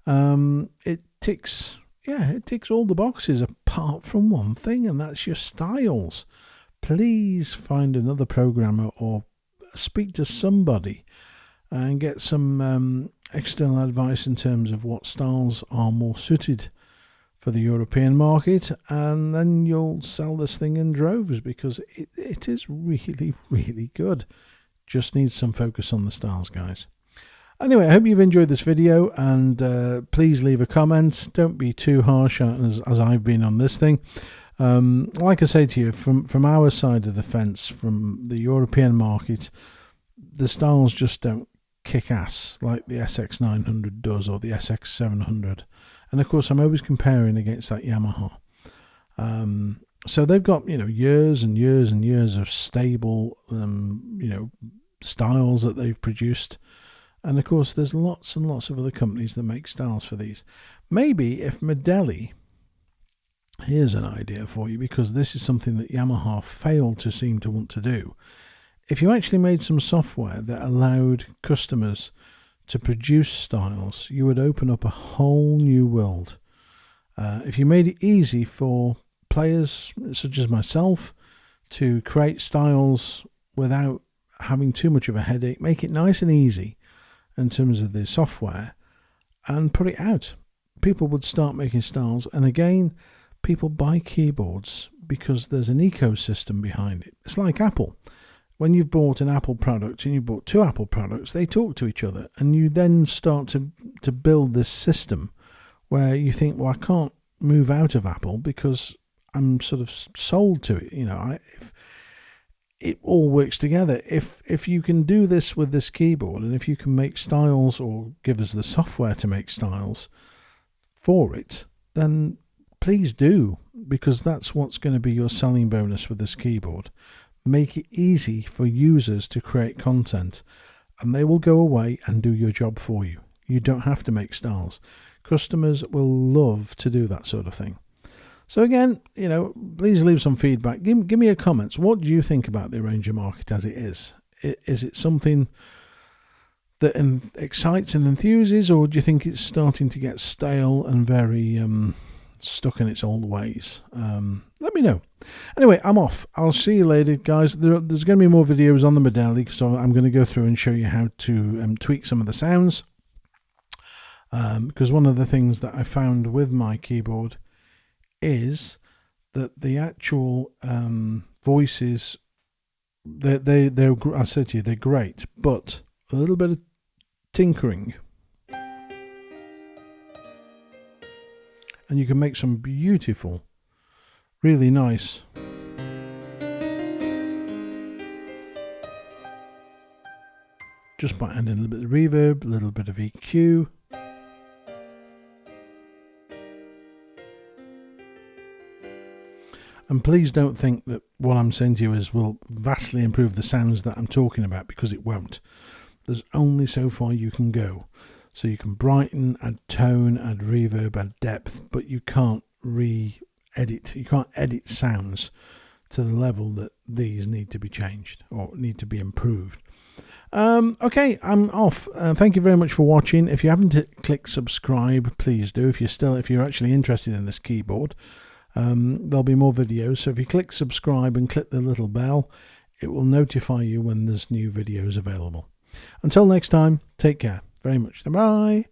It ticks all the boxes apart from one thing, and that's your styles. Please find another programmer or speak to somebody and get some external advice in terms of what styles are more suited for the European market, and then you'll sell this thing in droves, because it is really, really good. Just needs some focus on the styles, guys. Anyway, I hope you've enjoyed this video, and please leave a comment. Don't be too harsh as I've been on this thing. Like I say to you, from our side of the fence, from the European market, the styles just don't kick ass like the SX900 does, or the SX700. And of course, I'm always comparing against that Yamaha. So they've got, years and years and years of stable, styles that they've produced. And of course, there's lots and lots of other companies that make styles for these. Maybe if Medeli, here's an idea for you, because this is something that Yamaha failed to seem to want to do. If you actually made some software that allowed customers to produce styles, you would open up a whole new world. If you made it easy for players such as myself to create styles without having too much of a headache, make it nice and easy in terms of the software, and put it out, people would start making styles. And again, people buy keyboards because there's an ecosystem behind it. It's like Apple. When you've bought an Apple product and you bought 2 Apple products, they talk to each other, and you then start to build this system where you think, well, I can't move out of Apple because I'm sort of sold to it. If it all works together. If you can do this with this keyboard, and if you can make styles or give us the software to make styles for it, then please do, because that's what's going to be your selling bonus with this keyboard. Make it easy for users to create content, and they will go away and do your job for you. You don't have to make styles. Customers will love to do that sort of thing. So again, please leave some feedback. Give me a comment. What do you think about the Arranger market as it is? Is it something that excites and enthuses, or do you think it's starting to get stale and very stuck in its old ways? Let me know. Anyway, I'm off. I'll see you later, guys. There's going to be more videos on the Medeli, because I'm going to go through and show you how to tweak some of the sounds. Because one of the things that I found with my keyboard is that the actual voices, I said to you, they're great, but a little bit of tinkering and you can make some beautiful, really nice just by adding a little bit of reverb, a little bit of EQ. And please don't think that what I'm saying to you will vastly improve the sounds that I'm talking about, because it won't. There's only so far you can go. So you can brighten, add tone, add reverb, add depth, but you can't edit. You can't edit sounds to the level that these need to be changed or need to be improved. Okay, I'm off. Thank you very much for watching. If you haven't clicked subscribe, please do. If you're actually interested in this keyboard. There'll be more videos, so if you click subscribe and click the little bell, it will notify you when there's new videos available. Until next time, take care very much. Bye.